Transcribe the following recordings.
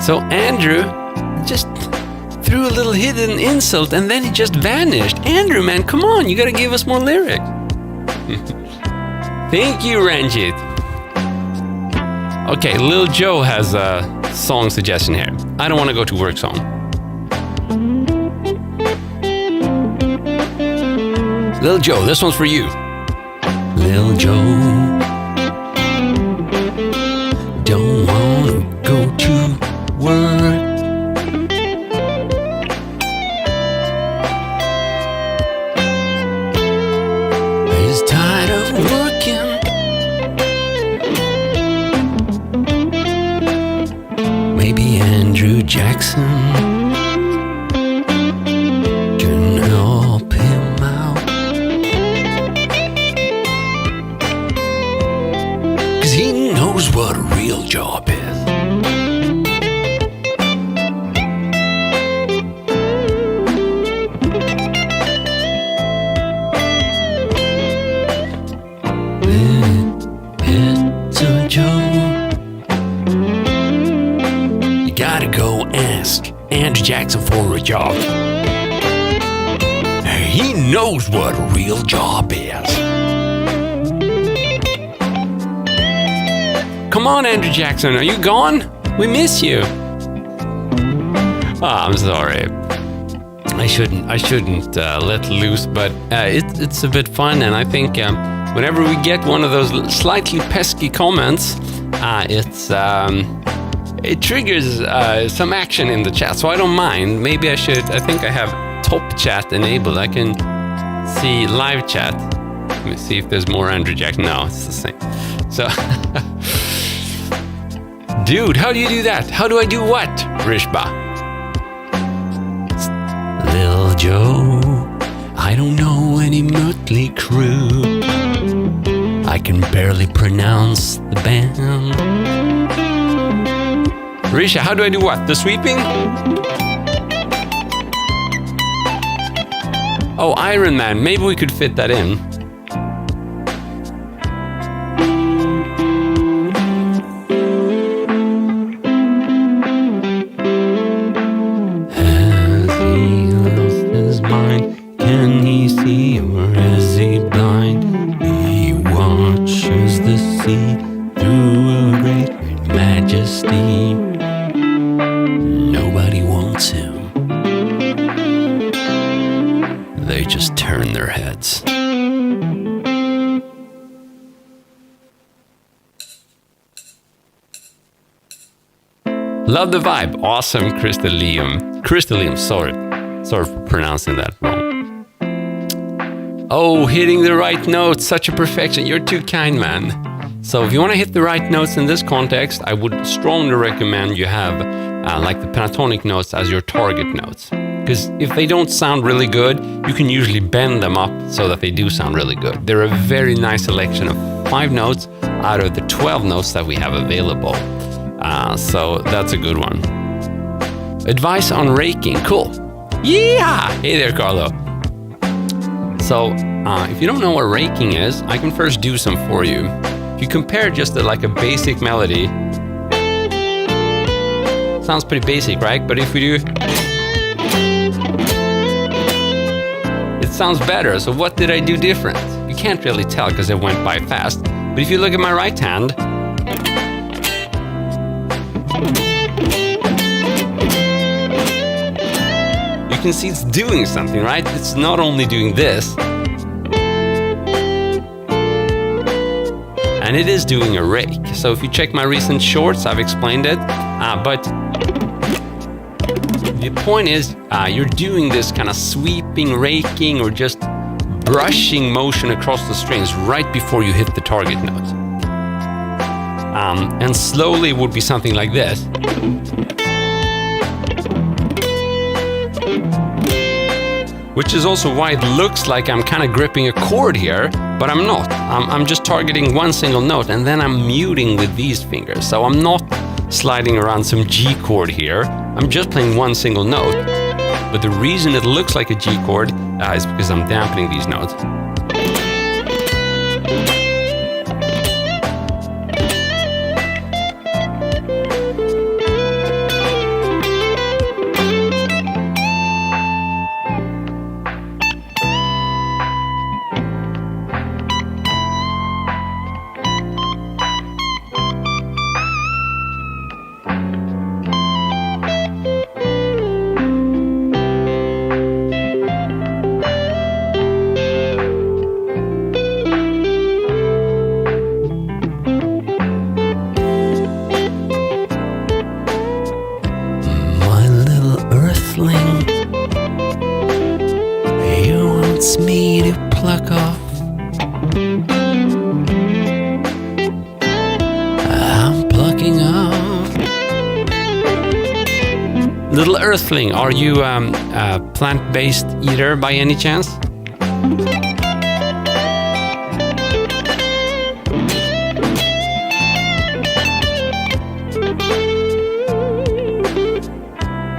So Andrew just threw a little hidden insult and then he just vanished. Andrew, man, come on, you gotta give us more lyrics. Thank you, Ranjit. Okay, Lil Joe has a song suggestion here. I Don't Want to Go to Work song. Lil Joe, this one's for you. Lil Joe, don't want to go to work. He's tired of working. Maybe Andrew Jackson can help him out. 'Cause he knows what a real job is. It's a joke. You gotta go ask Andrew Jackson for a job. He knows what a real job is. Come on, Andrew Jackson, are you gone? We miss you. Oh, I'm sorry. I shouldn't let loose, but it's a bit fun, and I think whenever we get one of those slightly pesky comments, it triggers some action in the chat, so I don't mind. Maybe I think I have top chat enabled. I can see live chat. Let me see if there's more Andrew Jackson. No, it's the same. So, dude, how do you do that? How do I do what, Rishba? Lil Joe, I don't know any Mötley Crüe. I can barely pronounce the band. Risha, how do I do what? The sweeping? Oh, Iron Man. Maybe we could fit that in. Has he lost his mind? Can he see or is he blind? He watches the sea through a great majesty. Nobody wants him. They just turn their heads. Love the vibe. Awesome, Crystallium. Sorry for pronouncing that wrong. Oh, hitting the right notes. Such a perfection. You're too kind, man. So if you want to hit the right notes in this context, I would strongly recommend you have like the pentatonic notes as your target notes. Because if they don't sound really good, you can usually bend them up so that they do sound really good. They're a very nice selection of 5 notes out of the 12 notes that we have available. So that's a good one. Advice on raking. Cool. Yeah! Hey there, Carlo. So if you don't know what raking is, I can first do some for you. If you compare just like a basic melody, sounds pretty basic, right? But if we do, it sounds better. So what did I do different? You can't really tell because it went by fast. But if you look at my right hand, you can see it's doing something, right? It's not only doing this, and it is doing a rake. So if you check my recent shorts, I've explained it. But the point is, you're doing this kind of sweeping, raking, or just brushing motion across the strings right before you hit the target note. And slowly it would be something like this. Which is also why it looks like I'm kind of gripping a chord here, but I'm not. I'm just targeting one single note and then I'm muting with these fingers. So I'm not sliding around some G chord here. I'm just playing one single note. But the reason it looks like a G chord is because I'm dampening these notes. Little Earthling, are you a plant-based eater by any chance?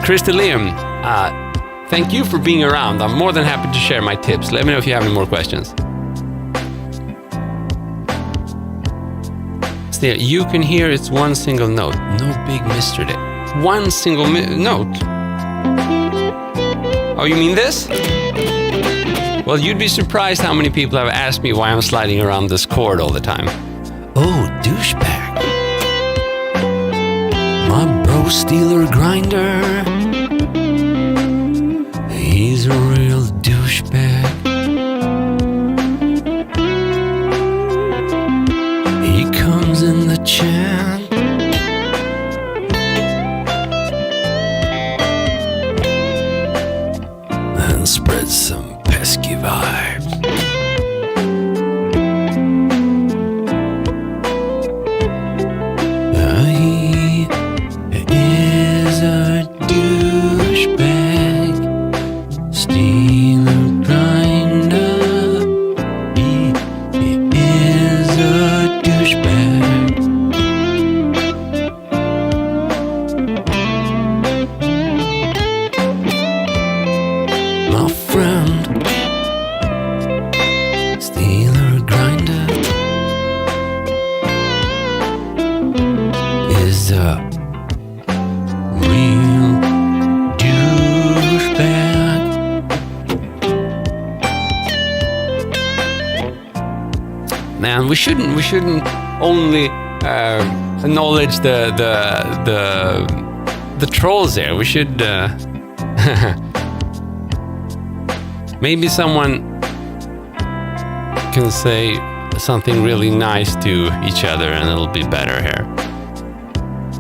Christy Liam, thank you for being around. I'm more than happy to share my tips. Let me know if you have any more questions. Still, you can hear it's one single note. No big mystery there. One single note. Oh, you mean this? Well, you'd be surprised how many people have asked me why I'm sliding around this chord all the time. Oh, douchebag. My bro Steeler Grinder. He's a real douchebag. He comes in the chant. And spreads some pesky vibes. He is a douchebag. Steeler Grinder. He is a douchebag. My friend, Steeler Grinder, is a real douchebag. Man, we shouldn't only acknowledge the trolls there. We should maybe someone can say something really nice to each other and it'll be better here.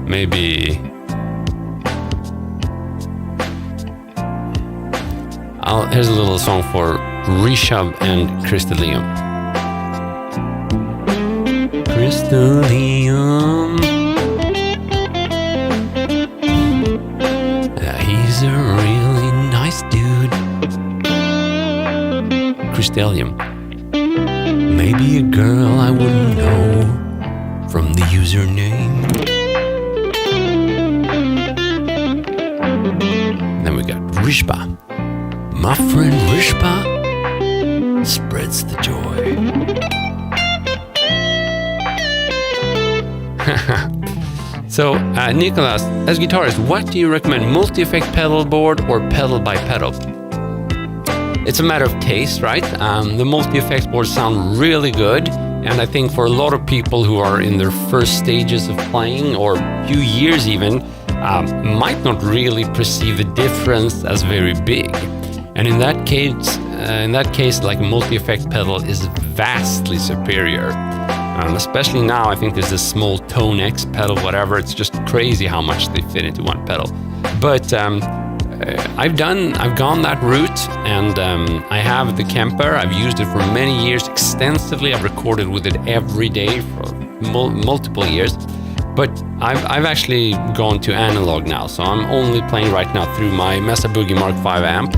Maybe here's a little song for Rishabh and Christy Liam. Christy Liam, he's a really nice dude. Christy Liam, maybe a girl I wouldn't know from the username. Then we got Rishba. My friend Rishba spreads the joy. So, Nicholas, as guitarist, what do you recommend? Multi-effect pedal board or pedal by pedal? It's a matter of taste, right? The multi-effects boards sound really good, and I think for a lot of people who are in their first stages of playing, or a few years even, might not really perceive the difference as very big. And in that case, like a multi-effect pedal is vastly superior. Especially now, I think there's this small Tone X pedal, whatever. It's just crazy how much they fit into one pedal. But I've gone that route, and I have the Kemper. I've used it for many years extensively. I've recorded with it every day for multiple years. But I've actually gone to analog now, so I'm only playing right now through my Mesa Boogie Mark 5 amp.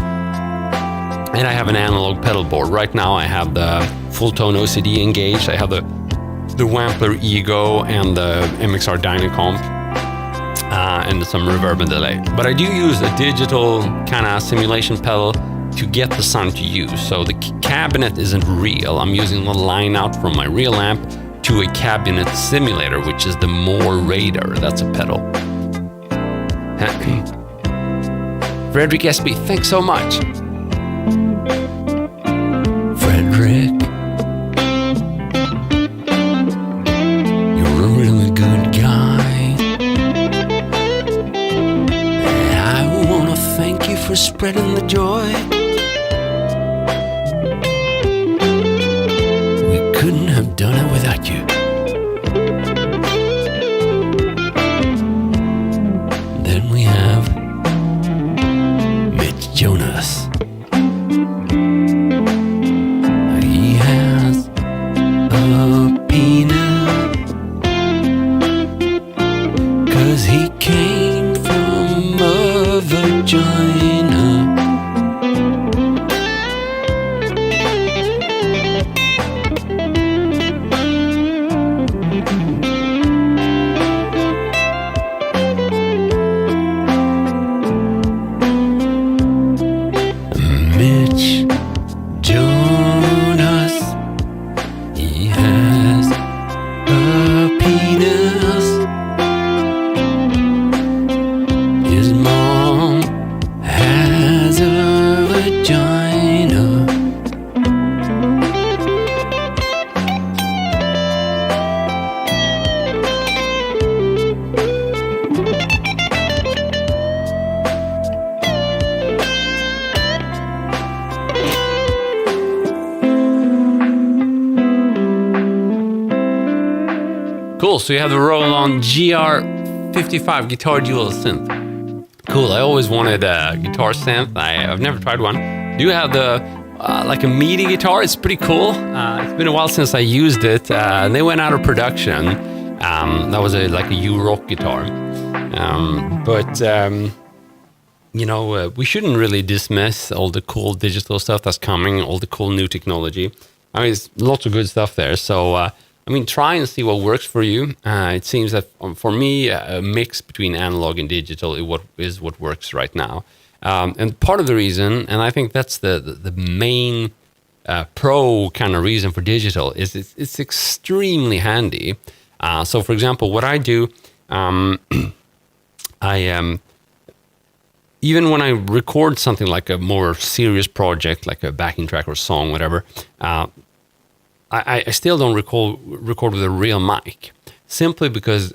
And I have an analog pedal board. Right now I have the full tone OCD engaged. I have the Wampler Ego and the MXR Dynacomp and some reverb and delay. But I do use a digital kind of simulation pedal to get the sound to use. So the cabinet isn't real. I'm using the line out from my real amp to a cabinet simulator, which is the More Radar. That's a pedal. Frederick SB, thanks so much. Frederick, you're a really good guy. I want to thank you for spreading the joy. We couldn't have done it without you. Then we have Mitch Jonas. He has a peanut 'cause he came from Mother Cool, so you have the Roland GR55 Guitar Dual Synth. Cool, I always wanted a guitar synth. I've never tried one. Do you have the like a MIDI guitar? It's pretty cool. It's been a while since I used it. They went out of production. That was like a U-Rock guitar. We shouldn't really dismiss all the cool digital stuff that's coming, all the cool new technology. I mean, there's lots of good stuff there. So, try and see what works for you. It seems that for me, a mix between analog and digital is what works right now. And part of the reason, and I think that's the main pro kind of reason for digital, is it's extremely handy. So, for example, what I do, even when I record something like a more serious project, like a backing track or song, whatever, I still don't record with a real mic, simply because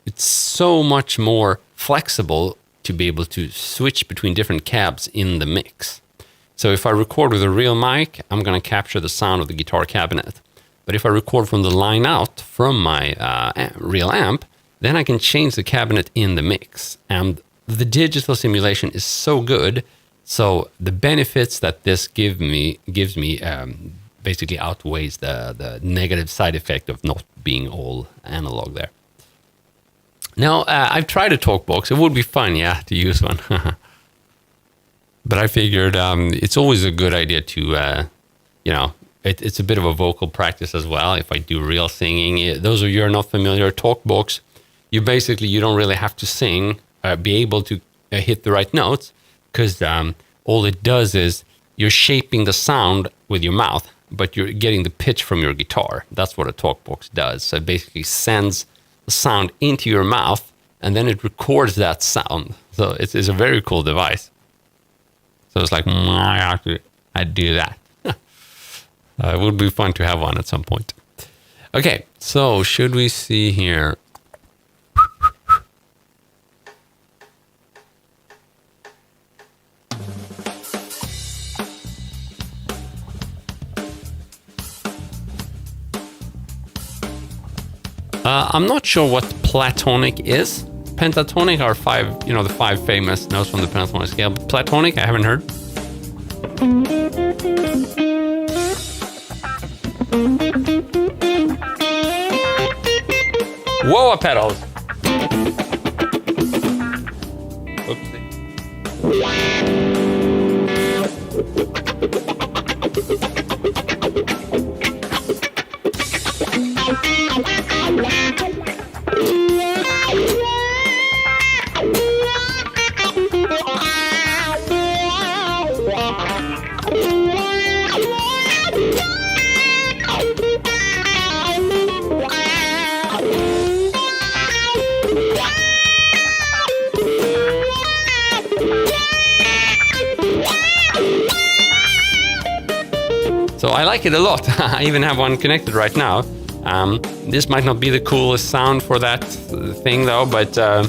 it's so much more flexible to be able to switch between different cabs in the mix. So if I record with a real mic, I'm going to capture the sound of the guitar cabinet. But if I record from the line out from my real amp, then I can change the cabinet in the mix. And the digital simulation is so good. So the benefits that this gives me basically outweighs the negative side effect of not being all analog there. Now, I've tried a TalkBox. It would be fun, to use one. But I figured it's always a good idea to, it's a bit of a vocal practice as well. If I do real singing, those of you who are not familiar, TalkBox, you don't really have to sing, be able to hit the right notes, because all it does is you're shaping the sound with your mouth, but you're getting the pitch from your guitar. That's what a TalkBox does. So it basically sends the sound into your mouth, and then it records that sound. So it's a very cool device. So it's like, I'd do that. It would be fun to have one at some point. Okay, so should we see here? I'm not sure what Platonic is. Pentatonic are the five famous notes from the pentatonic scale. But Platonic, I haven't heard. Whoa, pedals. Oopsie. So I like it a lot. I even have one connected right now. This might not be the coolest sound for that thing though, but I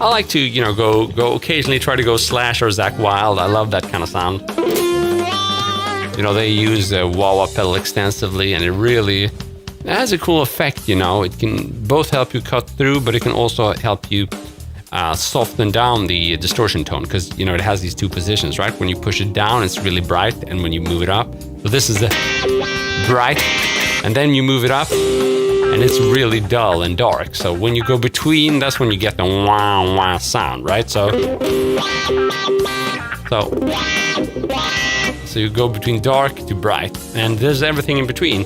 like to, go occasionally try to go Slash or Zakk Wylde. I love that kind of sound. They use a wah-wah pedal extensively, and it has a cool effect, It can both help you cut through, but it can also help you soften down the distortion tone, because it has these two positions, right? When you push it down, it's really bright, and when you move it up, so this is the bright, and then you move it up, and it's really dull and dark. So when you go between, that's when you get the wah wah sound, right? So you go between dark to bright, and there's everything in between.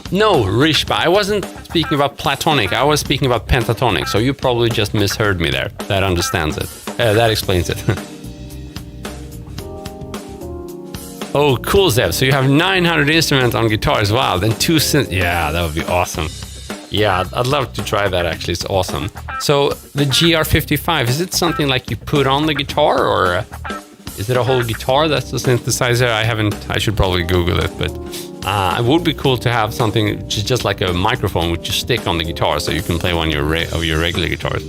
No, Rishba, I wasn't speaking about Platonic. I was speaking about Pentatonic. So you probably just misheard me there. That understands it. That explains it. Oh, cool, Zev. So you have 900 instruments on guitar as well. Then 2 synths. Yeah, that would be awesome. Yeah, I'd love to try that, actually. It's awesome. So the GR55, is it something like you put on the guitar, or is it a whole guitar that's a synthesizer? I should probably Google it, but it would be cool to have something which is just like a microphone which you stick on the guitar, so you can play one of your regular guitars.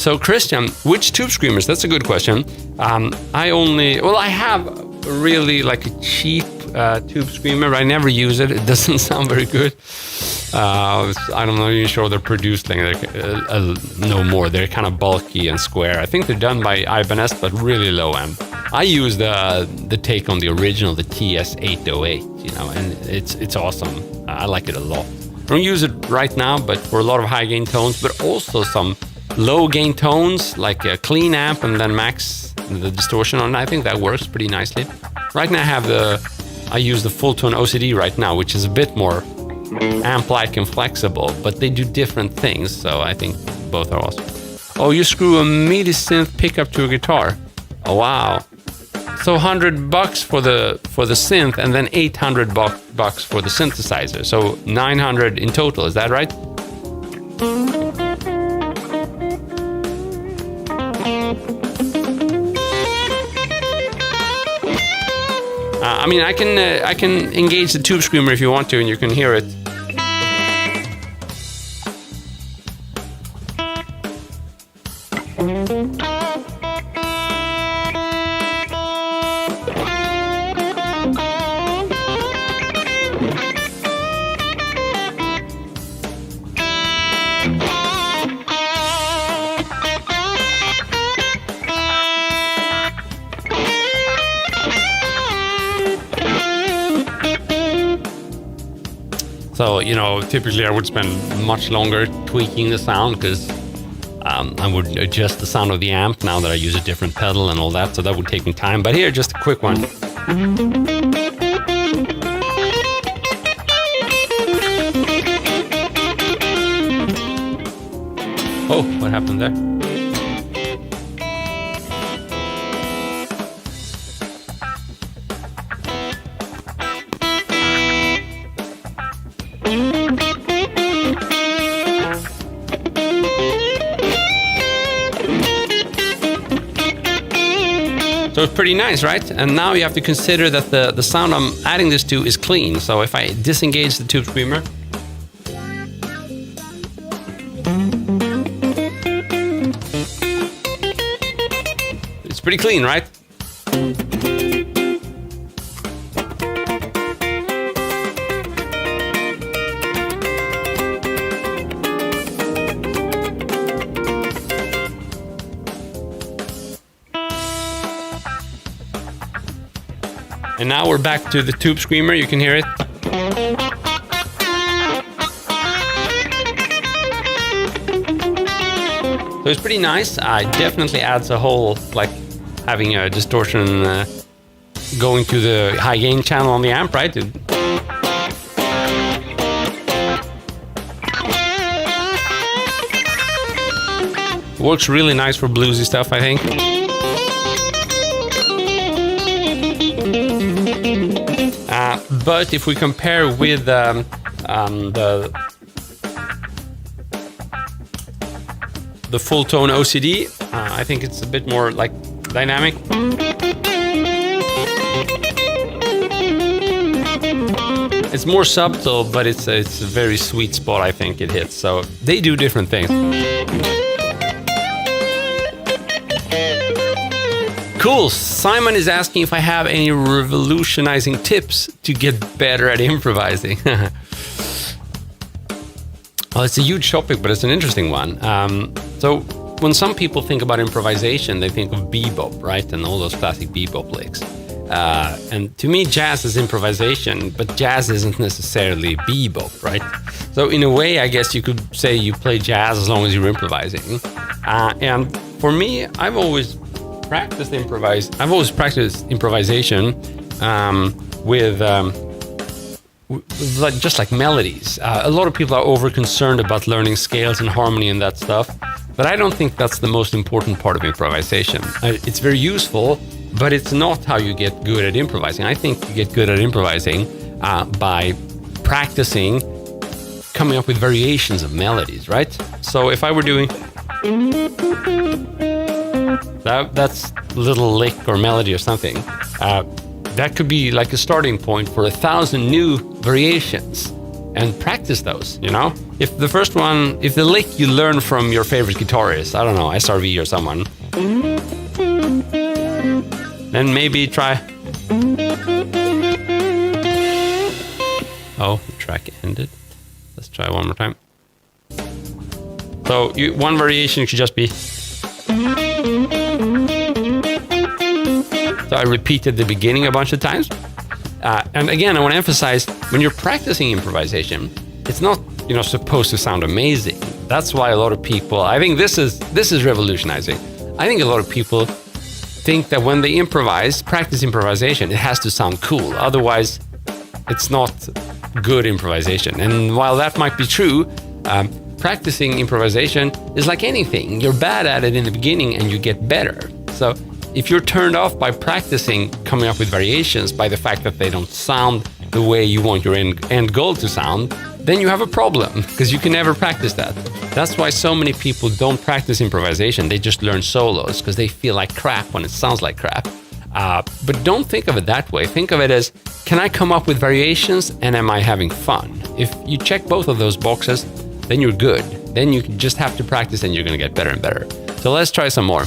So Christian, which tube screamers? That's a good question. I have really like a cheap tube screamer. I never use it. It doesn't sound very good. I'm not even sure they're produced like no more. They're kind of bulky and square. I think they're done by Ibanez, but really low end. I use the take on the original, the TS808, and it's awesome. I like it a lot. I don't use it right now, but for a lot of high gain tones, but also some low gain tones, like a clean amp and then max the distortion on it. I think that works pretty nicely. Right now I use the full tone OCD right now, which is a bit more amp-like and flexible, but they do different things, so I think both are awesome. Oh, you screw a MIDI synth pickup to a guitar. Oh, wow. So $100 for the synth, and then $800 for the synthesizer. So $900 in total. Is that right? I can engage the tube screamer if you want to, and you can hear it. So, typically I would spend much longer tweaking the sound because I would adjust the sound of the amp now that I use a different pedal and all that. So that would take me time. But here, just a quick one. Oh, what happened there? So it's pretty nice, right? And now you have to consider that the sound I'm adding this to is clean. So if I disengage the tube screamer, it's pretty clean, right? And now we're back to the tube screamer. You can hear it. So it's pretty nice. It definitely adds a whole, like having a distortion going to the high gain channel on the amp, right? It works really nice for bluesy stuff, I think. But if we compare with the full tone OCD, I think it's a bit more like dynamic. It's more subtle, but it's a very sweet spot, I think it hits. So they do different things. Cool. Simon is asking if I have any revolutionizing tips to get better at improvising. Well, it's a huge topic, but it's an interesting one. So when some people think about improvisation, they think of bebop, right? And all those classic bebop licks. And to me, jazz is improvisation, but jazz isn't necessarily bebop, right? So in a way, I guess you could say you play jazz as long as you're improvising. And for me, I've always practiced improvisation with just like melodies. A lot of people are over concerned about learning scales and harmony and that stuff, but I don't think that's the most important part of improvisation. It's very useful, but it's not how you get good at improvising. I think you get good at improvising by practicing coming up with variations of melodies, right? So if I were doing that's little lick or melody or something, that could be like a starting point for 1,000 new variations, and practice those, if the lick you learn from your favorite guitarist, I don't know, SRV or someone, then maybe try. Oh, the track ended. Let's try one more time. So one variation should just be. So I repeated the beginning a bunch of times. And again, I want to emphasize, when you're practicing improvisation, it's not, supposed to sound amazing. That's why a lot of people, I think this is revolutionizing. I think a lot of people think that when they practice improvisation, it has to sound cool. Otherwise, it's not good improvisation. And while that might be true, practicing improvisation is like anything. You're bad at it in the beginning and you get better. So if you're turned off by practicing coming up with variations by the fact that they don't sound the way you want your end goal to sound, then you have a problem, because you can never practice that. That's why so many people don't practice improvisation. They just learn solos because they feel like crap when it sounds like crap. But don't think of it that way. Think of it as, can I come up with variations and am I having fun? If you check both of those boxes, then you're good. Then you just have to practice and you're going to get better and better. So let's try some more.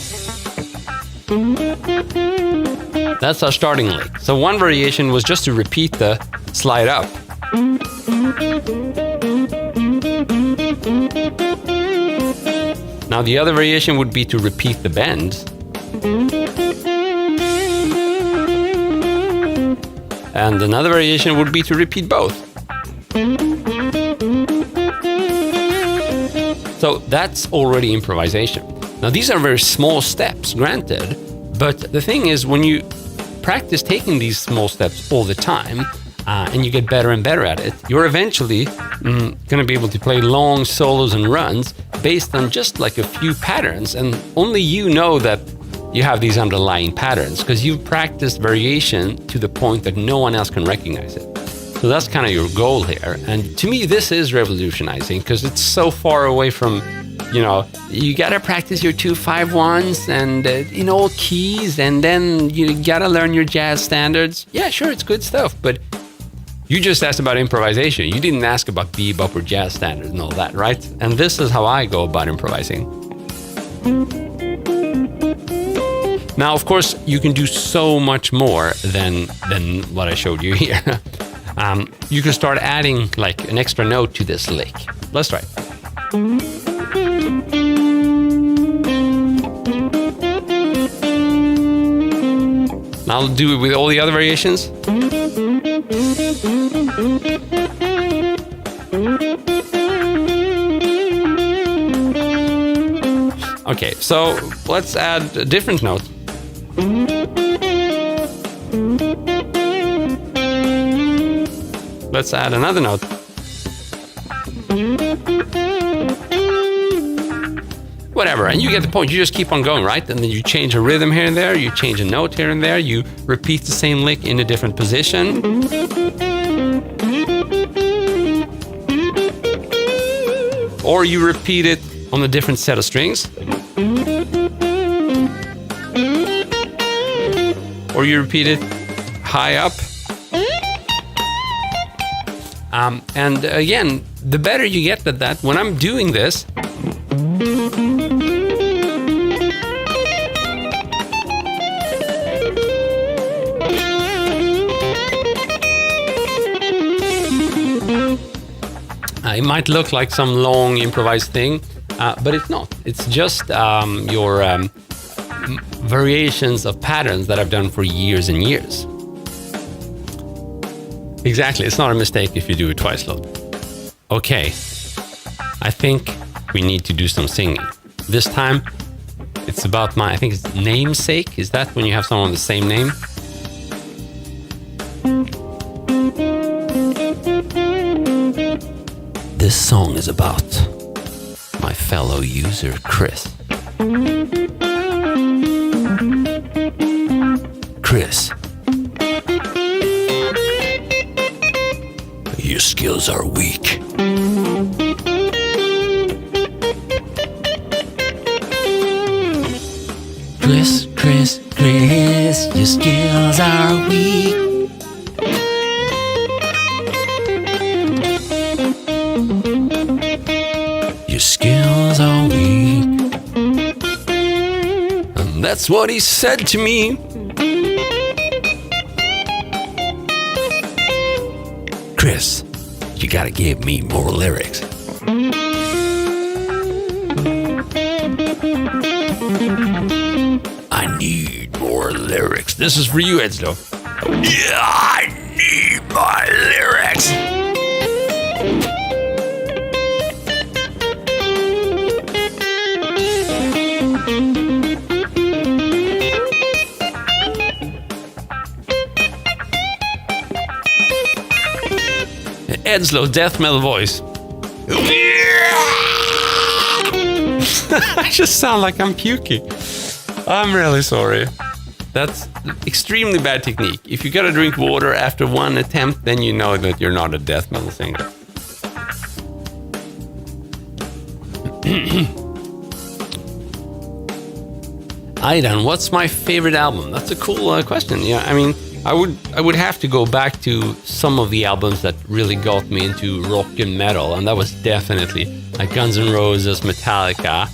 That's our starting lick. So one variation was just to repeat the slide up. Now the other variation would be to repeat the bends. And another variation would be to repeat both. So that's already improvisation. Now these are very small steps, granted, but the thing is, when you practice taking these small steps all the time, and you get better and better at it, you're eventually going to be able to play long solos and runs based on just like a few patterns, and only you know that you have these underlying patterns because you've practiced variation to the point that no one else can recognize it. So that's kind of your goal here. And to me, this is revolutionizing because it's so far away from, you got to practice your 2-5-1s and in all keys, and then you got to learn your jazz standards. Yeah, sure, it's good stuff, but you just asked about improvisation. You didn't ask about bebop or jazz standards and all that, right? And this is how I go about improvising. Now, of course, you can do so much more than what I showed you here. You can start adding like an extra note to this lick. Let's try it. Now I'll do it with all the other variations. Okay, so let's add a different note. Let's add another note. Whatever, and you get the point. You just keep on going, right? And then you change a rhythm here and there, you change a note here and there, you repeat the same lick in a different position. Or you repeat it on a different set of strings. Or you repeat it high up. And again, the better you get at that, when I'm doing this, it might look like some long improvised thing, but it's not. It's just your variations of patterns that I've done for years and years. Exactly, it's not a mistake if you do it twice slow. Okay, I think we need to do some singing. This time, it's about I think it's namesake. Is that when you have someone with the same name? This song is about my fellow user, Chris. Chris, your skills are weak. Chris, your skills are weak. That's what he said to me. Chris, you gotta give me more lyrics. I need more lyrics. This is for you, Edslow. Yeah, I need my lyrics. Edslow death metal voice. I just sound like I'm puking. I'm really sorry. That's extremely bad technique. If you gotta drink water after one attempt, then you know that you're not a death metal singer. Aidan, what's my favorite album? That's a cool question. Yeah, I mean, I would have to go back to some of the albums that really got me into rock and metal, and that was definitely like Guns N' Roses, Metallica.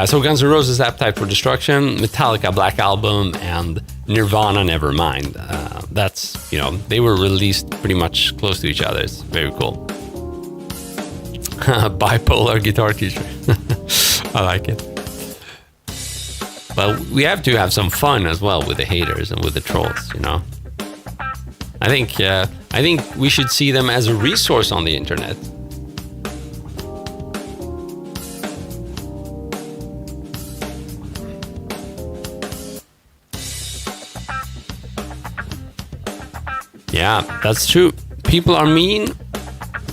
So Guns N' Roses, Appetite for Destruction, Metallica, Black Album, and Nirvana, Nevermind. That's, you know, they were released pretty much close to each other. It's very cool. Bipolar guitar teacher. I like it. But we have to have some fun as well with the haters and with the trolls, you know. I think we should see them as a resource on the internet. Yeah, that's true. People are mean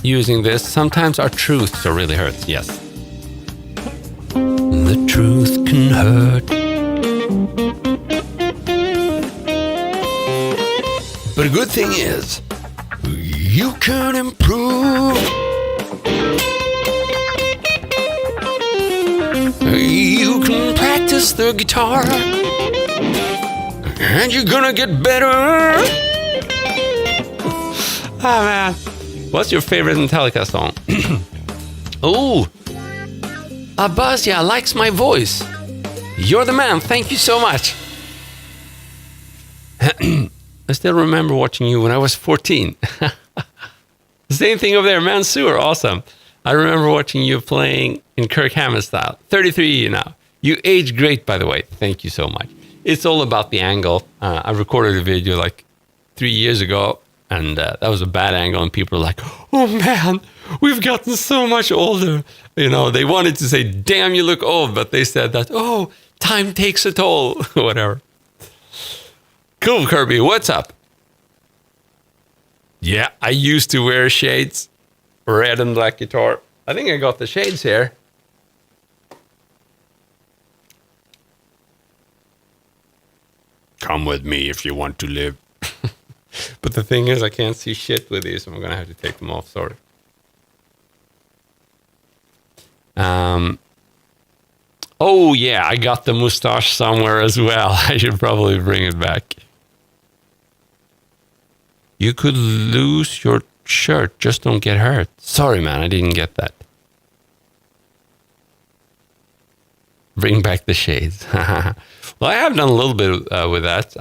using this. Sometimes our truths are really hurt. Yes. The truth can hurt. But a good thing is, you can improve. You can practice the guitar, and you're gonna get better. Oh man, what's your favorite Metallica song? Oh, Abazia likes my voice. You're the man. Thank you so much. I still remember watching you when I was 14. Same thing over there, Mansoor. Awesome. I remember watching you playing in Kirk Hammett style. 33 now. You age great, by the way. Thank you so much. It's all about the angle. I recorded a video like 3 years ago, and that was a bad angle, and people were like, oh man, we've gotten so much older. You know, they wanted to say, damn, you look old, but they said that, oh, time takes a toll, whatever. Cool, Kirby, what's up? Yeah, I used to wear shades, red and black guitar. I think I got the shades here. Come with me if you want to live. But the thing is, I can't see shit with these, so I'm going to have to take them off, sorry. Oh, yeah, I got the mustache somewhere as well. I should probably bring it back. You could lose your shirt, just don't get hurt. Sorry, man, I didn't get that. Bring back the shades. Well, I have done a little bit with that.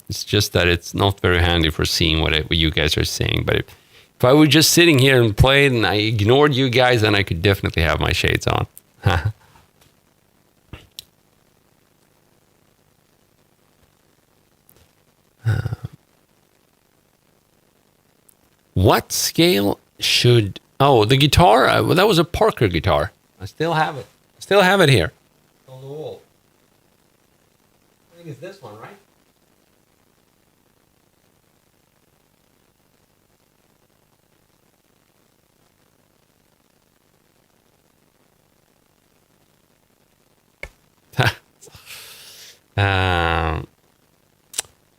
It's just that it's not very handy for seeing what you guys are saying. But if I were just sitting here and played and I ignored you guys, then I could definitely have my shades on. What scale should... Oh, the guitar? Well, that was a Parker guitar. I still have it. I still have it here. On the wall. I think it's this one, right?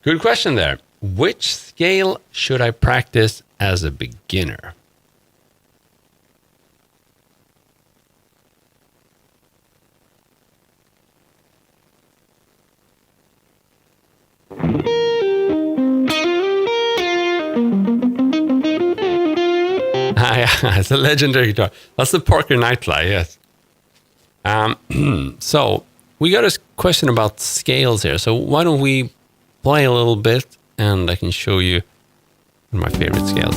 Good question there. Which scale should I practice as a beginner? It's a legendary guitar. That's the Parker Nightfly, yes. So we got a question about scales here. So why don't we play a little bit and I can show you my favorite scales.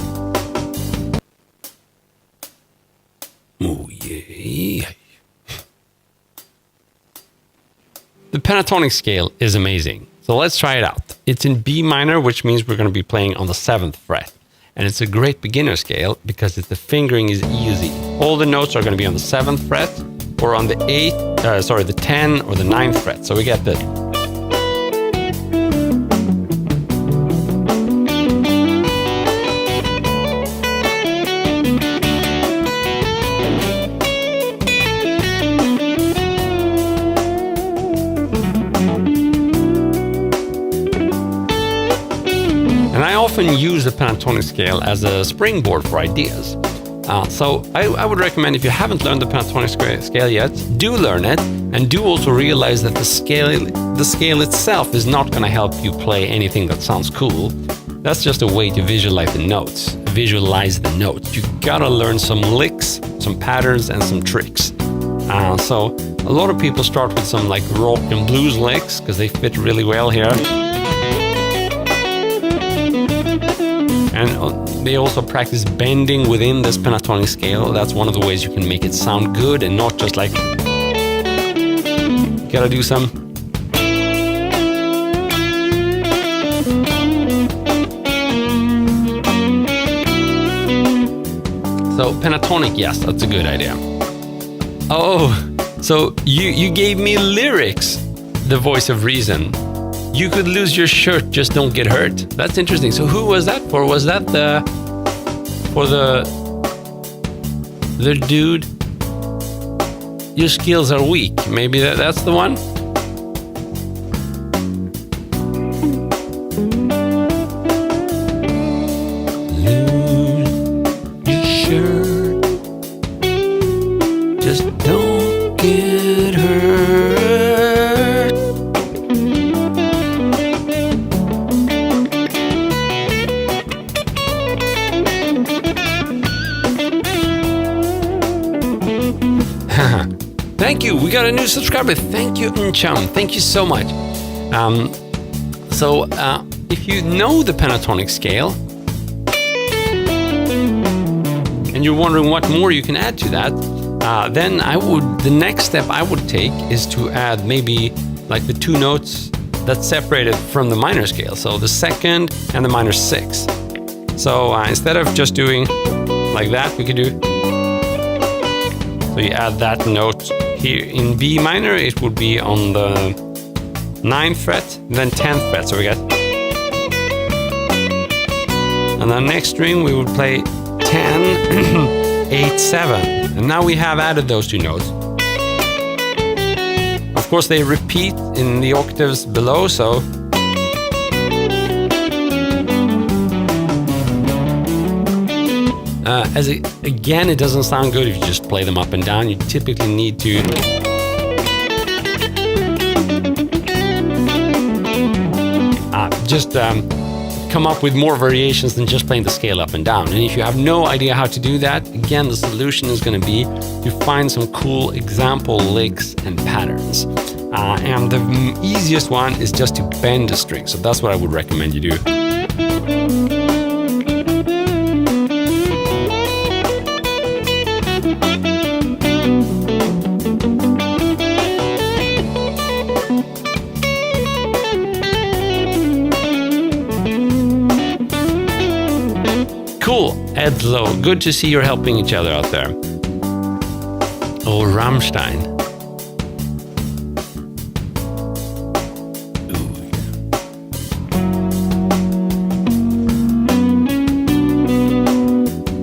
Oh, yeah. The pentatonic scale is amazing. So let's try it out. It's in B minor, which means we're going to be playing on the 7th fret. And it's a great beginner scale because the fingering is easy. All the notes are going to be on the 7th fret or on the 10 or the 9th fret. So we get the... And I often use the pentatonic scale as a springboard for ideas. So I would recommend, if you haven't learned the pentatonic scale yet, do learn it, and do also realize that the scale itself is not going to help you play anything that sounds cool. That's just a way to visualize the notes. You gotta learn some licks, some patterns, and some tricks. So a lot of people start with some like rock and blues licks because they fit really well here. And they also practice bending within this pentatonic scale. That's one of the ways you can make it sound good and not just like... Gotta do some... So pentatonic, yes, that's a good idea. Oh, so you gave me lyrics, the voice of reason. You could lose your shirt, just don't get hurt. That's interesting. So who was that for? Was that for the dude? Your skills are weak. Maybe that's the one? Lose your shirt, just don't get hurt. Thank you. We got a new subscriber. Thank you, Nchum. Thank you so much. If you know the pentatonic scale and you're wondering what more you can add to that, then the next step I would take is to add maybe like the 2 notes that's separated from the minor scale. So the 2nd and the minor 6. So instead of just doing like that, we could do... So you add that note here in B minor, it would be on the 9th fret, then 10th fret. So we got... And the next string we would play 10, 8, 7. And now we have added those 2 notes. Of course they repeat in the octaves below, so... Again, it doesn't sound good if you just play them up and down. You typically need to come up with more variations than just playing the scale up and down. And if you have no idea how to do that, again, the solution is going to be to find some cool example licks and patterns. And the easiest one is just to bend a string. So that's what I would recommend you do. Cool, Edlo, good to see you're helping each other out there. Oh, Rammstein.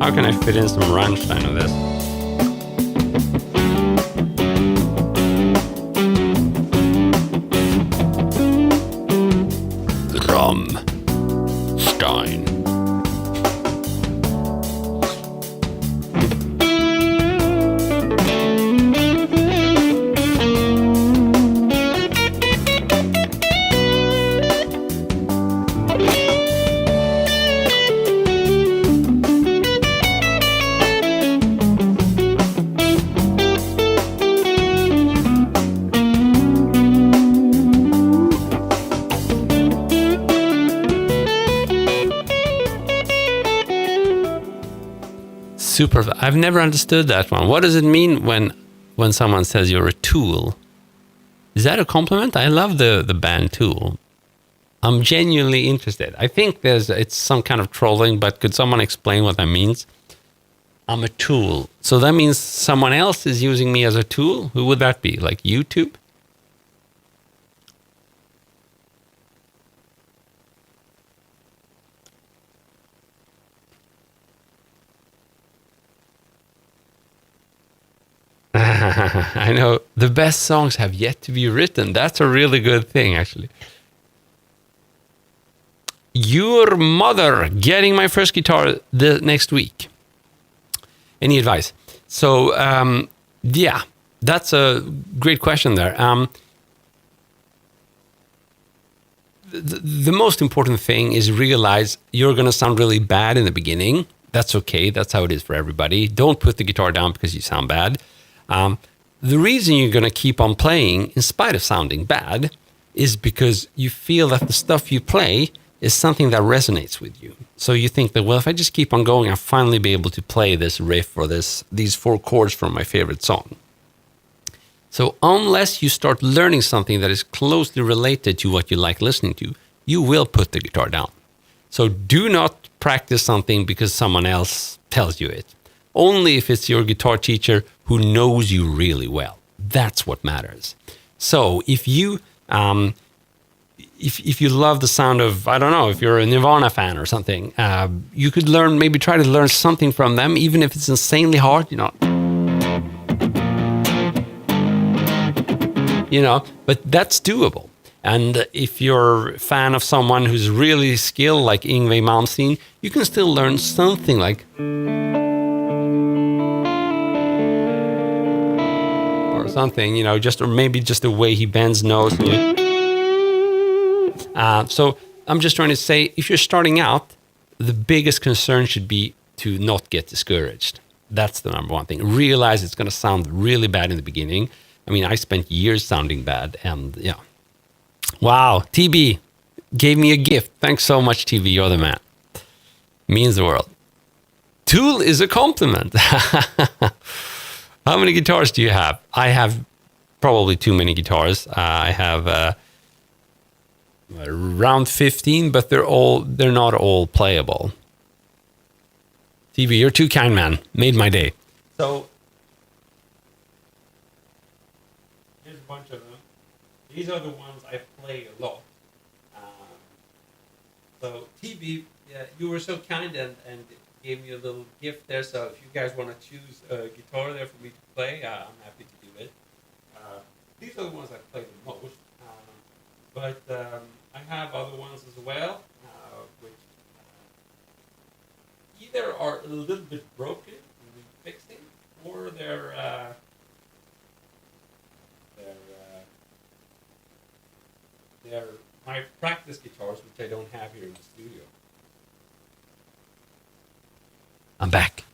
How can I fit in some Rammstein on this? Rammstein. Super. I've never understood that one. What does it mean when someone says you're a tool? Is that a compliment? I love the band Tool. I'm genuinely interested. I think it's some kind of trolling, but could someone explain what that means? I'm a tool. So that means someone else is using me as a tool? Who would that be? Like YouTube? I know. The best songs have yet to be written. That's a really good thing, actually. Your mother getting my first guitar the next week. Any advice? So, yeah, that's a great question there. The most important thing is realize you're going to sound really bad in the beginning. That's okay. That's how it is for everybody. Don't put the guitar down because you sound bad. The reason you're going to keep on playing in spite of sounding bad is because you feel that the stuff you play is something that resonates with you. So you think that, well, if I just keep on going, I'll finally be able to play this riff or these 4 chords from my favorite song. So unless you start learning something that is closely related to what you like listening to, you will put the guitar down. So do not practice something because someone else tells you it. Only if it's your guitar teacher who knows you really well. That's what matters. So if you if you love the sound of, I don't know, if you're a Nirvana fan or something, you could maybe try to learn something from them, even if it's insanely hard, but that's doable. And if you're a fan of someone who's really skilled, like Yngwie Malmsteen, you can still learn something like, or something, or maybe just the way he bends notes. So I'm just trying to say, if you're starting out, the biggest concern should be to not get discouraged. That's the number one thing. Realize it's going to sound really bad in the beginning. I mean, I spent years sounding bad, and yeah. Wow, TB gave me a gift. Thanks so much, TB. You're the man. Means the world. Tool is a compliment. How many guitars do you have? I have probably too many guitars. I have around 15, but they're not all playable. TV, you're too kind, man. Made my day. So here's a bunch of them. These are the ones I play a lot. So TV, you were so kind and gave me a little gift there. So if you guys want to choose a guitar there for me to play, I'm happy to do it. These are the ones I play the most. But I have other ones as well, which either are a little bit broken and need fixing, or they're my practice guitars, which I don't have here in the studio. I'm back.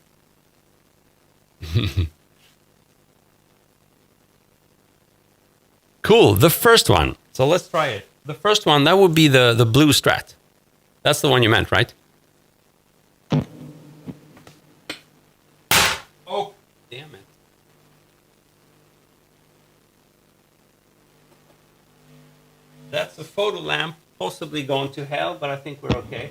Cool. The first one. So let's try it. The first one, that would be the blue Strat. That's the one you meant, right? Oh, damn it. That's a photo lamp, possibly going to hell, but I think we're okay.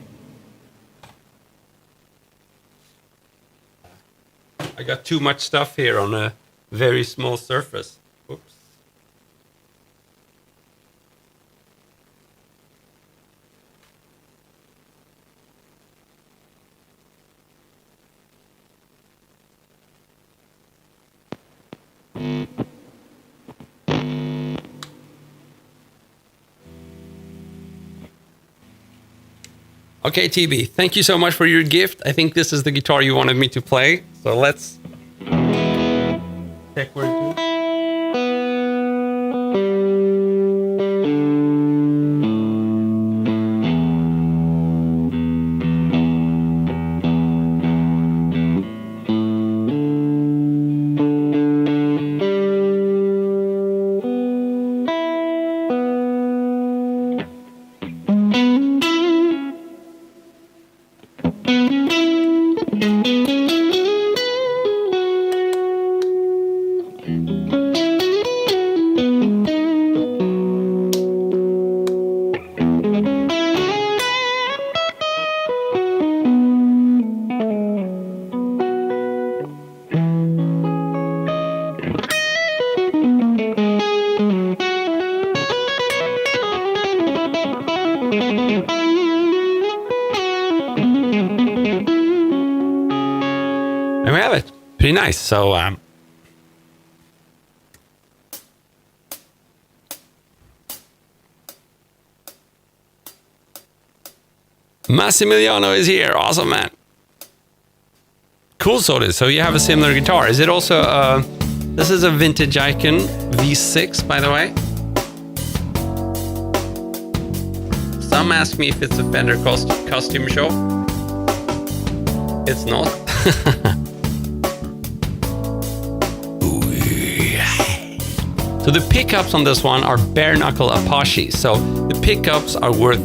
I got too much stuff here on a very small surface. Oops. Okay, TB, thank you so much for your gift. I think this is the guitar you wanted me to play. So let's check where it is. And we have it. Pretty nice. So, Massimiliano is here. Awesome, man. Cool, Solis. So you have a similar guitar. Is it also this is a vintage Icon V6, by the way. Some ask me if it's a Fender costume shop. It's not. So the pickups on this one are bare knuckle Apache. So the pickups are worth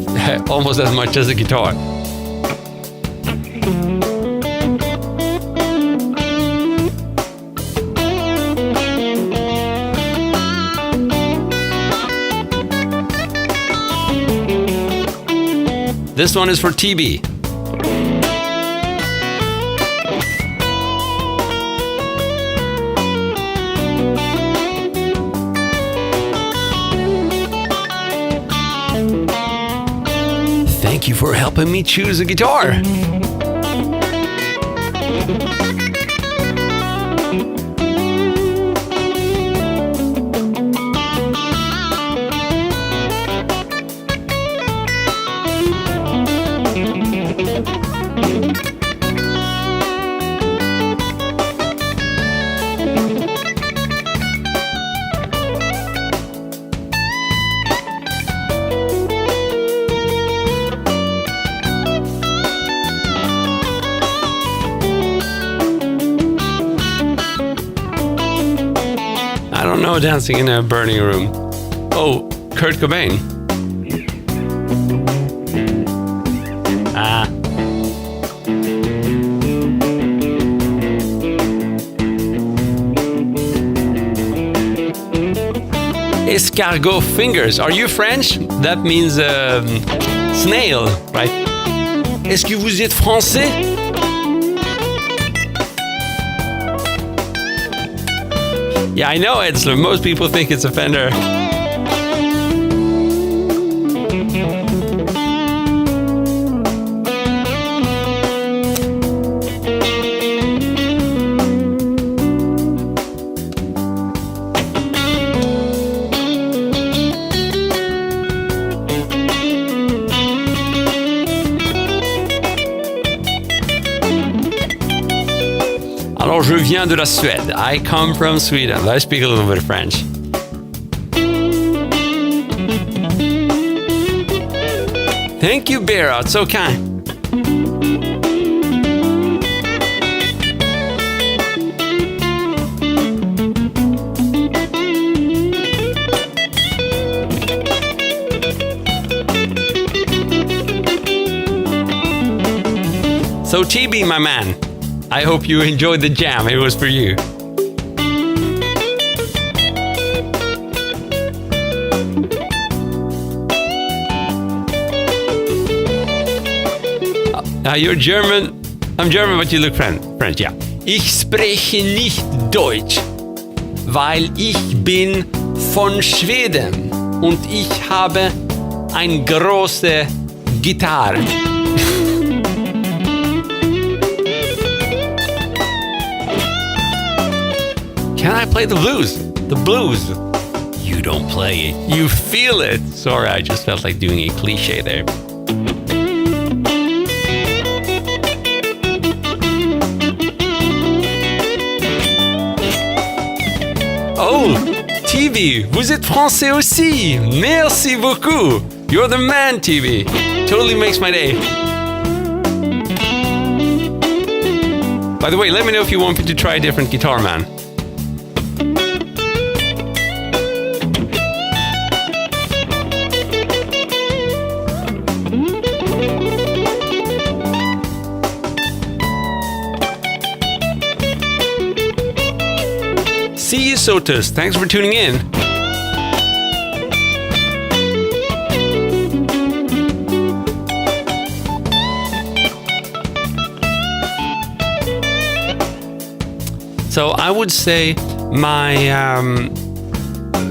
almost as much as the guitar. This one is for TB. Thank you for helping me choose a guitar. I don't know, dancing in a burning room. Oh, Kurt Cobain. Escargot fingers. Are you French? That means snail, right? Est-ce que vous êtes français? Yeah, I know, Edsler. Most people think it's a Fender. Alors, je viens de la Suède. I come from Sweden. I speak a little bit of French. Thank you, Bera. It's so kind. So, TB, my man. I hope you enjoyed the jam. It was for you. You're German. I'm German, but you look French, yeah. Ich spreche nicht Deutsch, weil ich bin von Schweden und ich habe eine große Gitarre. Can I play the blues? The blues. You don't play it. You feel it. Sorry, I just felt like doing a cliche there. Oh, TV, vous êtes français aussi. Merci beaucoup. You're the man, TV. Totally makes my day. By the way, let me know if you want me to try a different guitar, man. See you, Sotus. Thanks for tuning in. So I would say my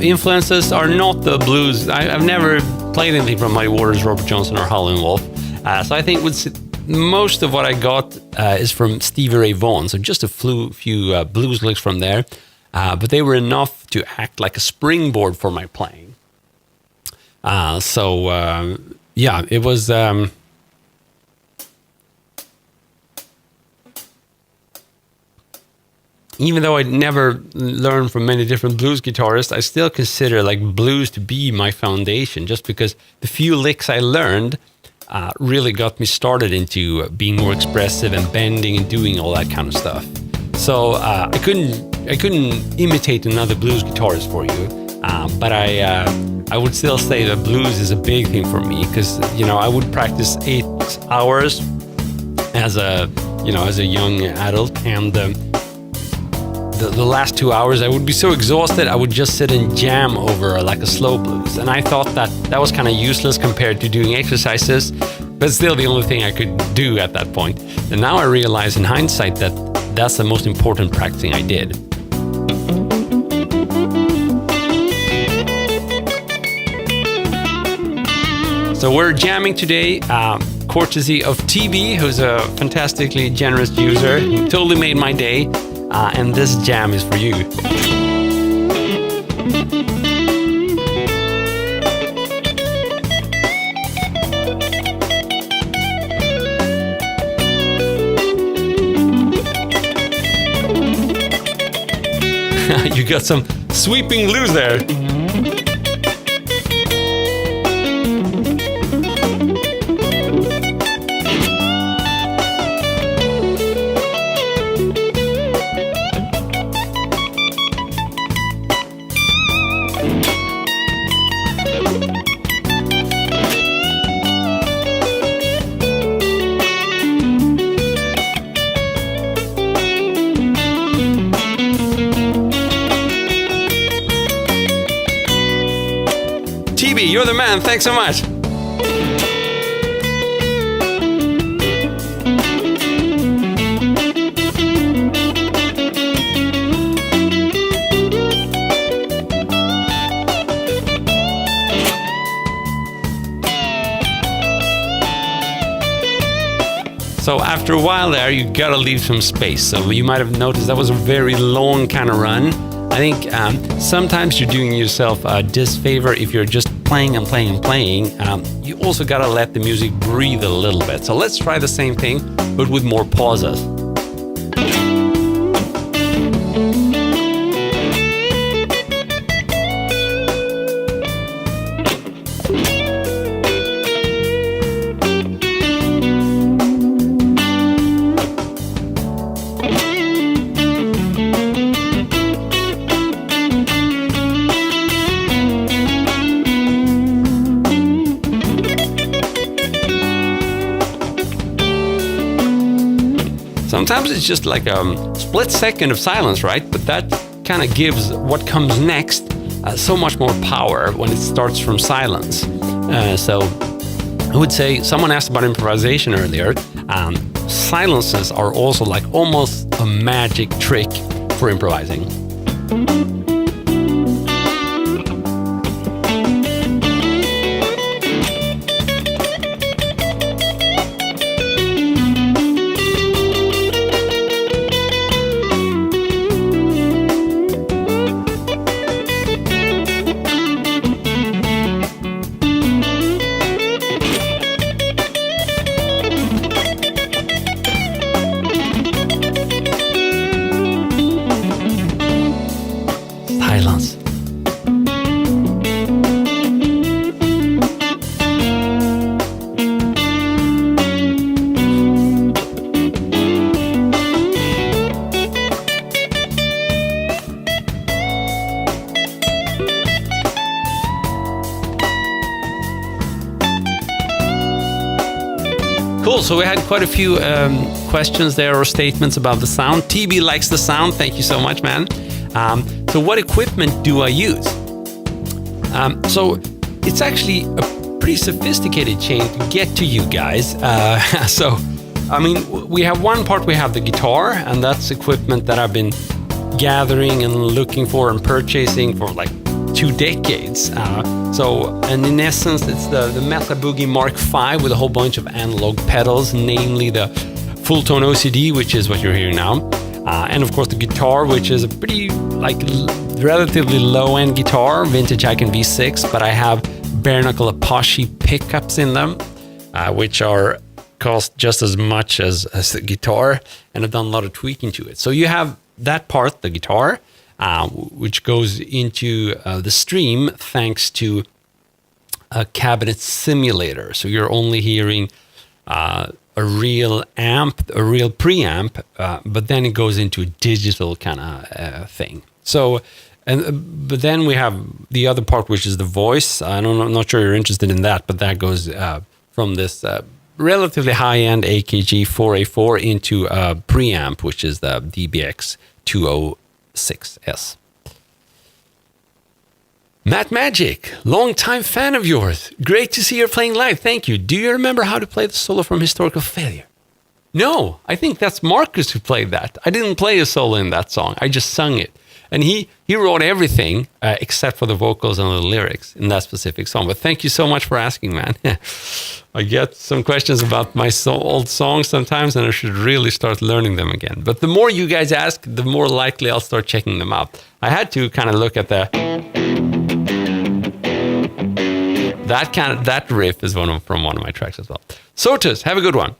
influences are not the blues. I've never played anything from Muddy Waters, Robert Johnson, or Howlin' Wolf. So I think most of what I got is from Stevie Ray Vaughan, so just a few blues licks from there, but they were enough to act like a springboard for my playing. Yeah, it was... even though I'd never learned from many different blues guitarists, I still consider like blues to be my foundation, just because the few licks I learned really got me started into being more expressive and bending and doing all that kind of stuff. So I couldn't imitate another blues guitarist for you, but I would still say that blues is a big thing for me, because I would practice 8 hours as a young adult, and the last 2 hours I would be so exhausted I would just sit and jam over like a slow blues, and I thought that was kind of useless compared to doing exercises, but still the only thing I could do at that point. And now I realize in hindsight that that's the most important practicing I did. So we're jamming today, courtesy of TB, who's a fantastically generous user. He totally made my day. And this jam is for you. You got some sweeping blues there. TB, you're the man. Thanks so much. So after a while there, you gotta leave some space. So you might have noticed that was a very long kind of run. I think sometimes you're doing yourself a disfavor if you're just playing and playing and playing. You also gotta let the music breathe a little bit. So let's try the same thing, but with more pauses. Sometimes it's just like a split second of silence, right? But that kind of gives what comes next so much more power when it starts from silence. So I would say, someone asked about improvisation earlier. Silences are also like almost a magic trick for improvising. Silence. Cool, so we had quite a few questions there or statements about the sound. TB likes the sound, thank you so much, man. So what equipment do I use? So it's actually a pretty sophisticated chain to get to you guys. So, I mean, we have one part, we have the guitar, and that's equipment that I've been gathering and looking for and purchasing for like 2 decades. And in essence, it's the Meta Boogie Mark V with a whole bunch of analog pedals, namely the full tone OCD, which is what you're hearing now. And of course the guitar, which is a pretty relatively low-end guitar, vintage Icon V6, but I have bare knuckle Apache pickups in them, which are cost just as much as the guitar, and I've done a lot of tweaking to it. So you have that part, the guitar, which goes into the stream thanks to a cabinet simulator. So you're only hearing a real amp, a real preamp, but then it goes into a digital kind of thing. So, but then we have the other part, which is the voice. I'm not sure you're interested in that, but that goes from this relatively high-end AKG 4A4 into a preamp, which is the DBX 206S. Matt Magic, long-time fan of yours. Great to see you're playing live. Thank you. Do you remember how to play the solo from Historical Failure? No, I think that's Marcus who played that. I didn't play a solo in that song. I just sung it. And he wrote everything except for the vocals and the lyrics in that specific song. But thank you so much for asking, man. I get some questions about my old songs sometimes, and I should really start learning them again. But the more you guys ask, the more likely I'll start checking them out. I had to kind of look at that riff is from one of my tracks as well. Sotus, have a good one.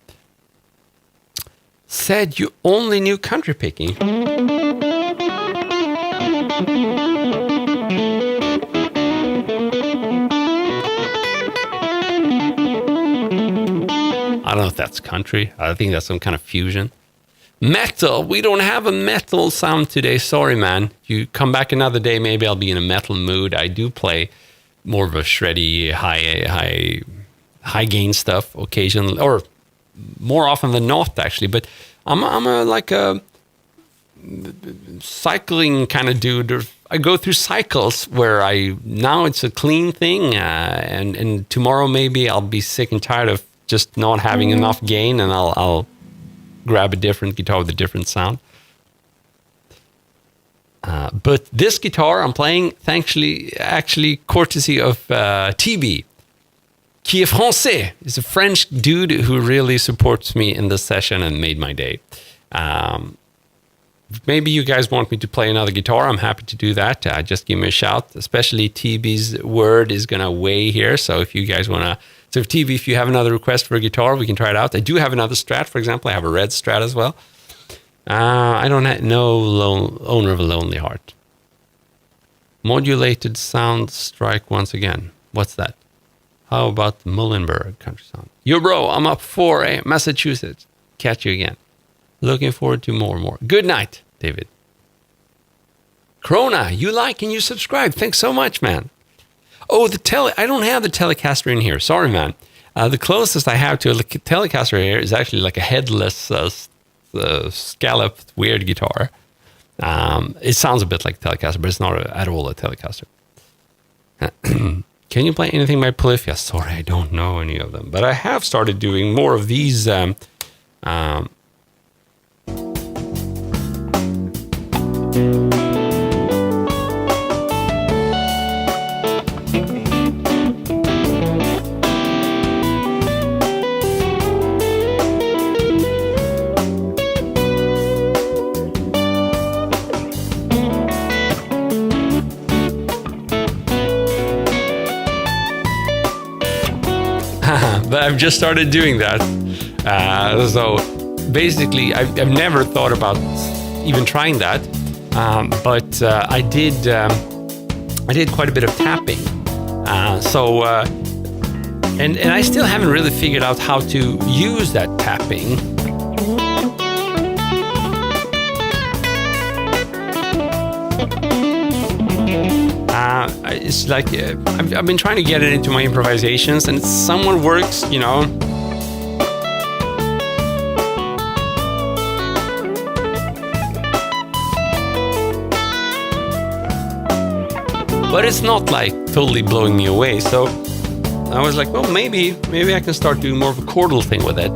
Said you only knew country picking. I don't know if that's country. I think that's some kind of fusion. Metal. We don't have a metal sound today. Sorry, man. You come back another day, maybe I'll be in a metal mood. I do play more of a shreddy, high gain stuff occasionally, or more often than not, actually. But I'm a cycling kind of dude. I go through cycles where now it's a clean thing, and tomorrow maybe I'll be sick and tired of just not having enough gain, and I'll grab a different guitar with a different sound. But this guitar I'm playing, actually courtesy of TB, qui est français. He's a French dude who really supports me in this session and made my day. Maybe you guys want me to play another guitar. I'm happy to do that. Just give me a shout. Especially TB's word is going to weigh here. So if you guys want to... So if TB, if you have another request for a guitar, we can try it out. I do have another Strat, for example. I have a red Strat as well. I don't know owner of a Lonely Heart. Modulated sound strike once again. What's that? How about the Muhlenberg country sound? Yo, bro, I'm up for a Massachusetts. Catch you again. Looking forward to more and more. Good night, David. Krona, you like and you subscribe. Thanks so much, man. Oh, I don't have the Telecaster in here. Sorry, man. The closest I have to a Telecaster here is actually like a headless, scalloped, weird guitar. It sounds a bit like a Telecaster, but it's not at all a Telecaster. Can you play anything by Polyphia? Sorry, I don't know any of them. But I have started doing more of these... but I've just started doing that. So basically, I've never thought about even trying that, but I did quite a bit of tapping. And I still haven't really figured out how to use that tapping. It's like I've been trying to get it into my improvisations, and it somewhat works, you know. But it's not like totally blowing me away. So I was like, well, maybe I can start doing more of a chordal thing with it.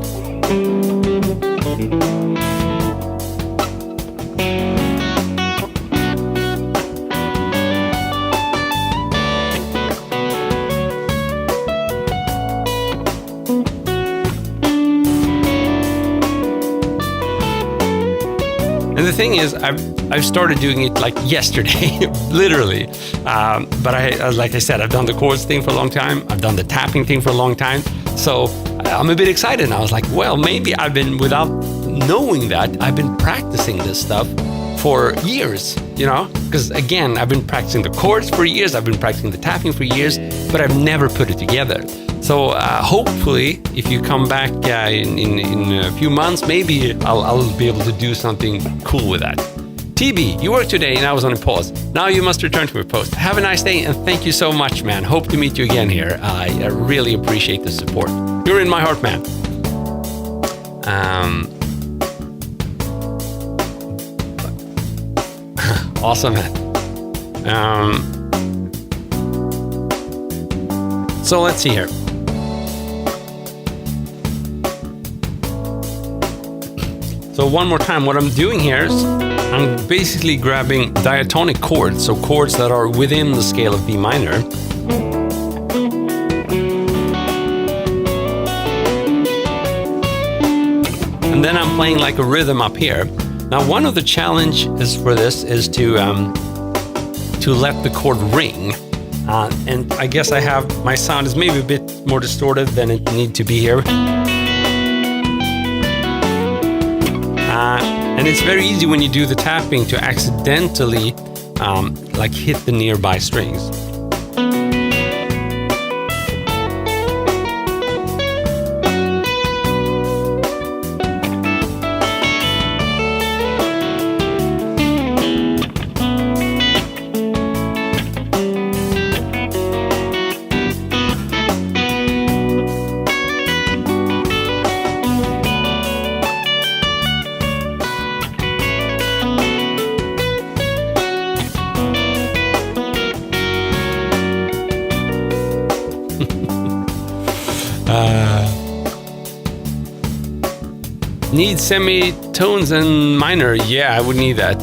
And the thing is, I've started doing it like yesterday, literally. But like I said, I've done the chords thing for a long time. I've done the tapping thing for a long time. So I'm a bit excited. And I was like, well, maybe without knowing that, I've been practicing this stuff for years, because again, I've been practicing the chords for years. I've been practicing the tapping for years, but I've never put it together. So hopefully, if you come back in a few months, maybe I'll be able to do something cool with that. TB, you worked today and I was on a pause. Now you must return to a post. Have a nice day and thank you so much, man. Hope to meet you again here. I really appreciate the support. You're in my heart, man. Awesome, man. So let's see here. So one more time, what I'm doing here is I'm basically grabbing diatonic chords, so chords that are within the scale of B minor. And then I'm playing like a rhythm up here. Now, one of the challenges for this is to let the chord ring. And I guess my sound is maybe a bit more distorted than it needs to be here. And it's very easy when you do the tapping to accidentally like hit the nearby strings. Need semitones and minor. Yeah, I would need that.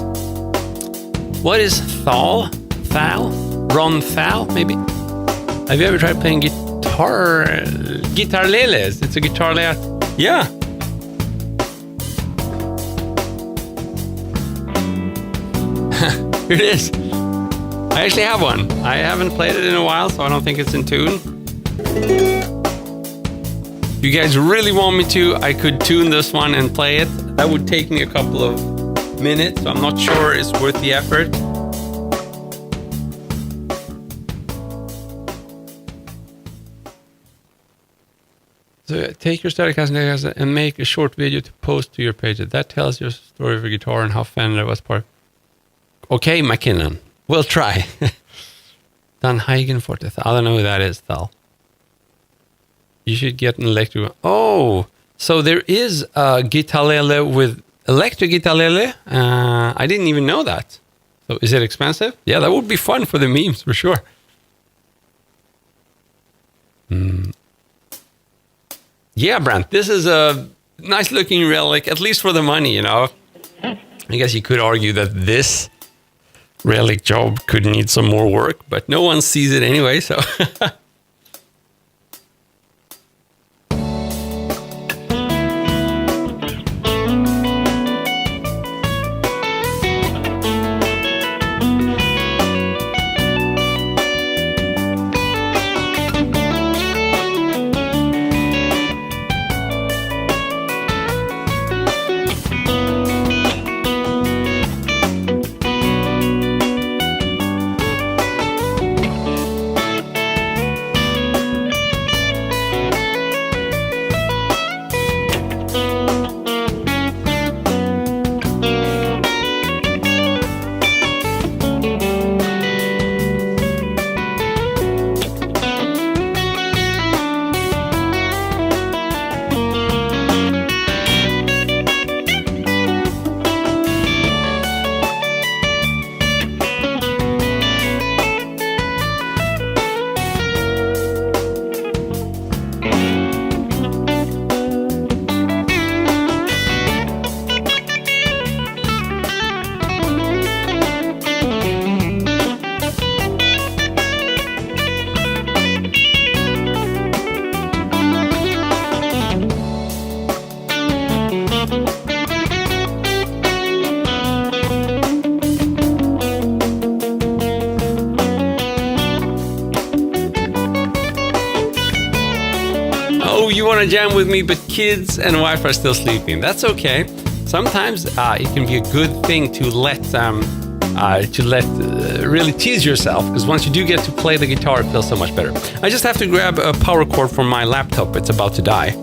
What is thal? Thal? Ron Thal, maybe? Have you ever tried playing guitarleles? It's a guitarle. Yeah. Here it is. I actually have one. I haven't played it in a while, so I don't think it's in tune. If you guys really want me to, I could tune this one and play it. That would take me a couple of minutes, so I'm not sure it's worth the effort. So take your static and make a short video to post to your page. That tells your story of a guitar and how Fender was part. Okay, McKinnon, we'll try. Dan Heigenforte. I don't know who that is, Thal. You should get an electric. Oh, so there is a guitarlele with electric guitarlele. I didn't even know that. So is it expensive? Yeah, that would be fun for the memes for sure. Yeah, Brant, this is a nice looking relic, at least for the money, I guess you could argue that this relic job could need some more work, but no one sees it anyway, so. want to jam with me, but kids and wife are still sleeping. That's okay. Sometimes it can be a good thing to let really tease yourself, because once you do get to play the guitar, it feels so much better. I just have to grab a power cord from my laptop. It's about to die.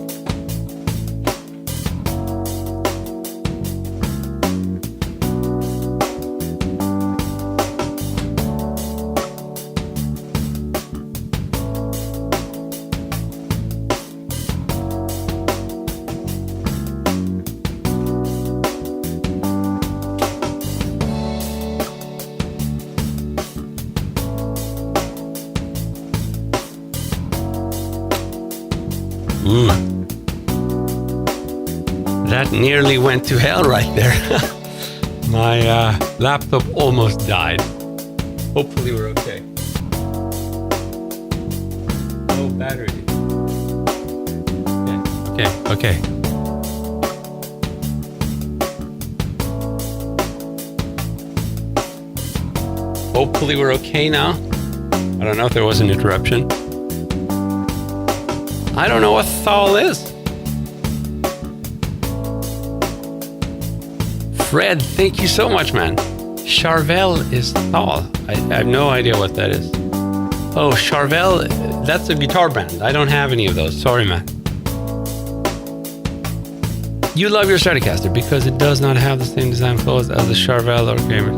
That nearly went to hell right there. My laptop almost died. Hopefully we're okay. No battery. Okay. Hopefully we're okay now. I don't know if there was an interruption. I don't know what thal is. Fred, thank you so much, man. Charvel is thal. I have no idea what that is. Oh, Charvel, that's a guitar brand. I don't have any of those. Sorry, man. You love your Stratocaster because it does not have the same design flaws as the Charvel or Kramer.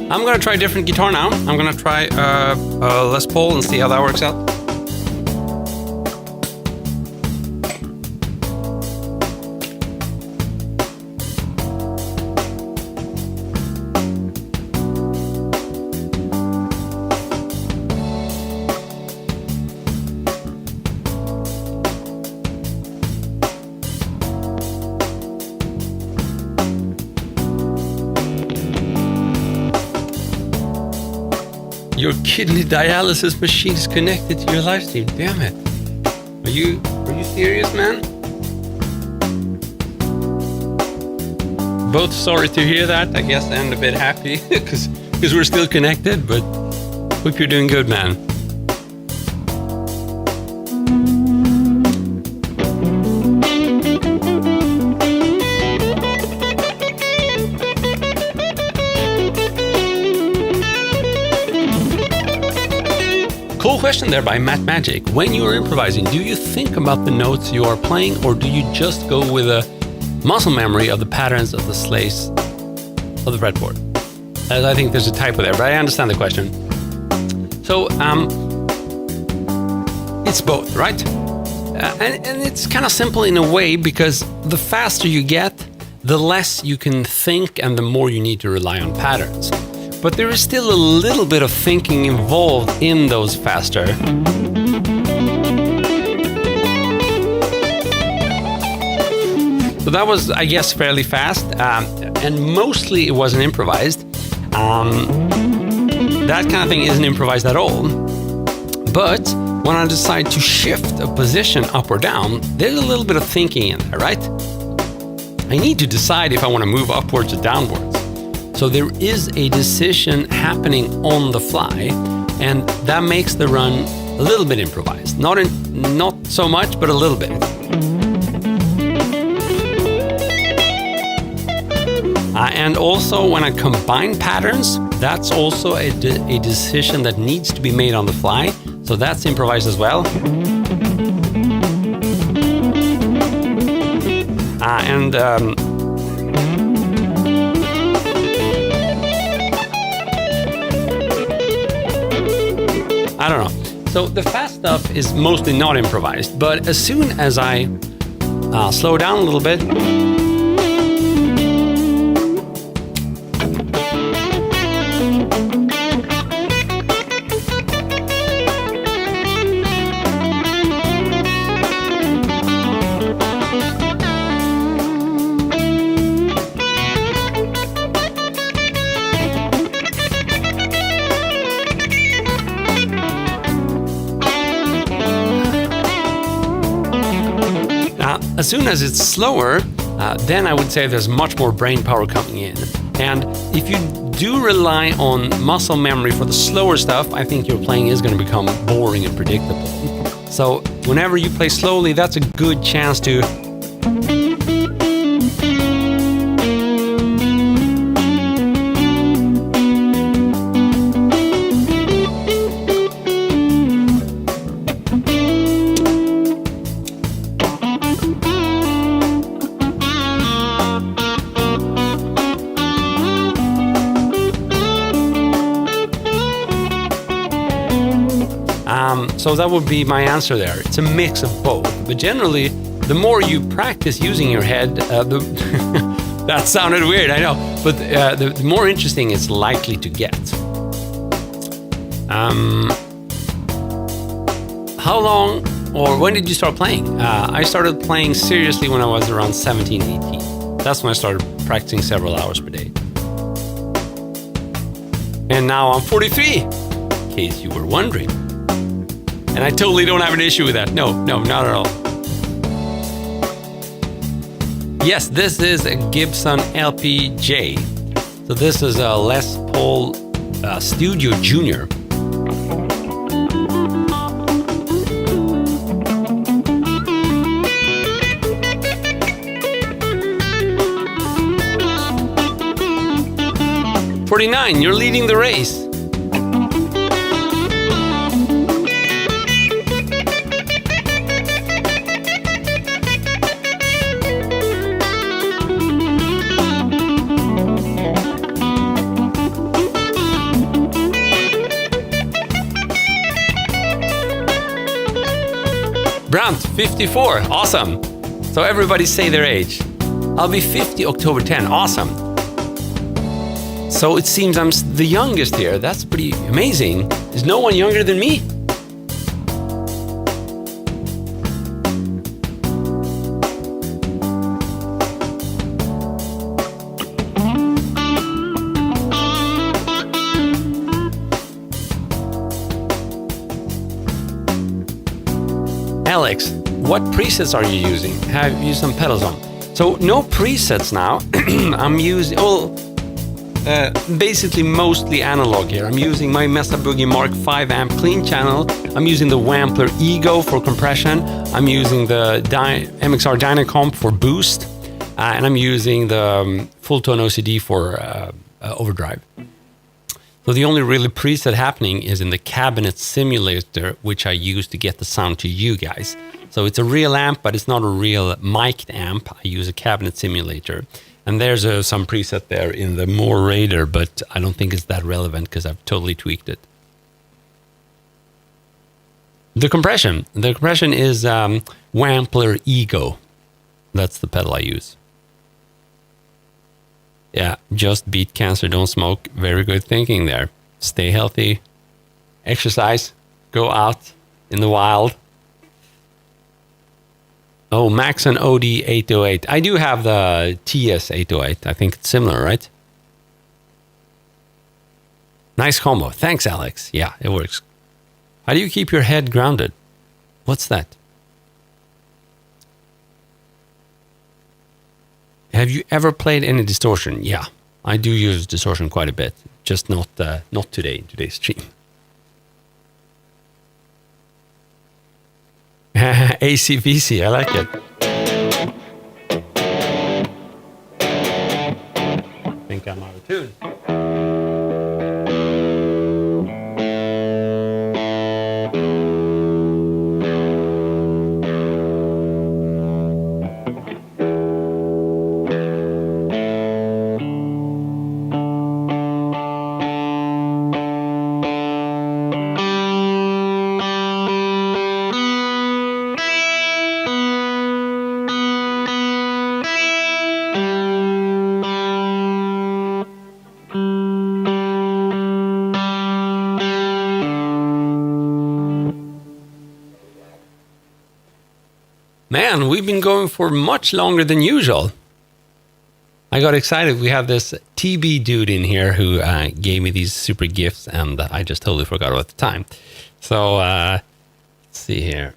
I'm gonna try a different guitar now. I'm gonna try Les Paul and see how that works out. Your kidney dialysis machine is connected to your live stream. Damn it. Are you serious, man? Both sorry to hear that, I guess, and a bit happy because we're still connected, but hope you're doing good, man. Cool question there by Matt Magic. When you are improvising, do you think about the notes you are playing, or do you just go with a muscle memory of the patterns of the slates of the fretboard? As I think there's a typo there, but I understand the question. So it's both, right? And it's kind of simple in a way, because the faster you get, the less you can think and the more you need to rely on patterns. But there is still a little bit of thinking involved in those faster. So that was, I guess, fairly fast, and mostly it wasn't improvised. That kind of thing isn't improvised at all. But when I decide to shift a position up or down, there's a little bit of thinking in there, right? I need to decide if I want to move upwards or downwards. So there is a decision happening on the fly, and that makes the run a little bit improvised. Not so much, but a little bit. And also, when I combine patterns, that's also a decision that needs to be made on the fly. So that's improvised as well. I don't know. So the fast stuff is mostly not improvised, but as soon as I slow down a little bit, as soon as it's slower, then I would say there's much more brain power coming in. And if you do rely on muscle memory for the slower stuff, I think your playing is going to become boring and predictable. So whenever you play slowly, that's a good chance to so that would be my answer there. It's a mix of both. But generally, the more you practice using your head, that sounded weird, I know. But the more interesting it's likely to get. How long or when did you start playing? I started playing seriously when I was around 17, 18. That's when I started practicing several hours per day. And now I'm 43, in case you were wondering. And I totally don't have an issue with that. No, not at all. Yes, this is a Gibson LPJ. So this is a Les Paul Studio Junior. "49, you're leading the race." Brandt, 54, awesome. So everybody say their age. I'll be 50 October 10, awesome. So it seems I'm the youngest here. That's pretty amazing. Is no one younger than me? Alex, what presets are you using? Have you some pedals on? So no presets now. I'm using, basically mostly analog here. I'm using my Mesa Boogie Mark 5 amp clean channel. I'm using the Wampler Ego for compression. I'm using the MXR Dynacomp for boost. And I'm using the full tone OCD for overdrive. So the only really preset happening is in the cabinet simulator, which I use to get the sound to you guys. So it's a real amp, but it's not a real mic'd amp. I use a cabinet simulator. And there's some preset there in the More Raider, but I don't think it's that relevant because I've totally tweaked it. The compression is Wampler Ego. That's the pedal I use. Yeah, just beat cancer, don't smoke. Very good thinking there. Stay healthy, exercise, go out in the wild. Oh, Maxon OD 808. I do have the TS 808. I think it's similar, right? Nice combo. Thanks, Alex. Yeah, it works. How do you keep your head grounded? What's that? Have you ever played any distortion? Yeah, I do use distortion quite a bit. Just not today, in today's stream. ACVC, I like it. I think I'm out of tune. Man, we've been going for much longer than usual. I got excited. We have this TB dude in here who gave me these super gifts, and I just totally forgot about the time. So, let's see here.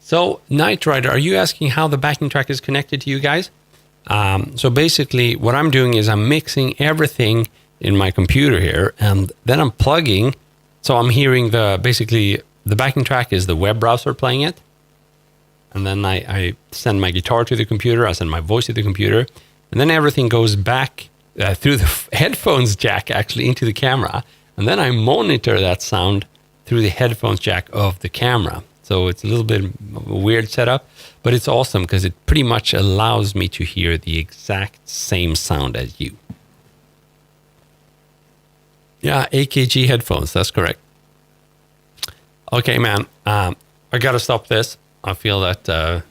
So, Knight Rider, are you asking how the backing track is connected to you guys? So basically, what I'm doing is I'm mixing everything in my computer here, and then I'm plugging. So I'm hearing basically the backing track is the web browser playing it. And then I send my guitar to the computer, I send my voice to the computer, and then everything goes back through the headphones jack actually into the camera. And then I monitor that sound through the headphones jack of the camera. So it's a little bit of a weird setup, but it's awesome because it pretty much allows me to hear the exact same sound as you. Yeah, AKG headphones, that's correct. Okay, man, I got to stop this. I feel that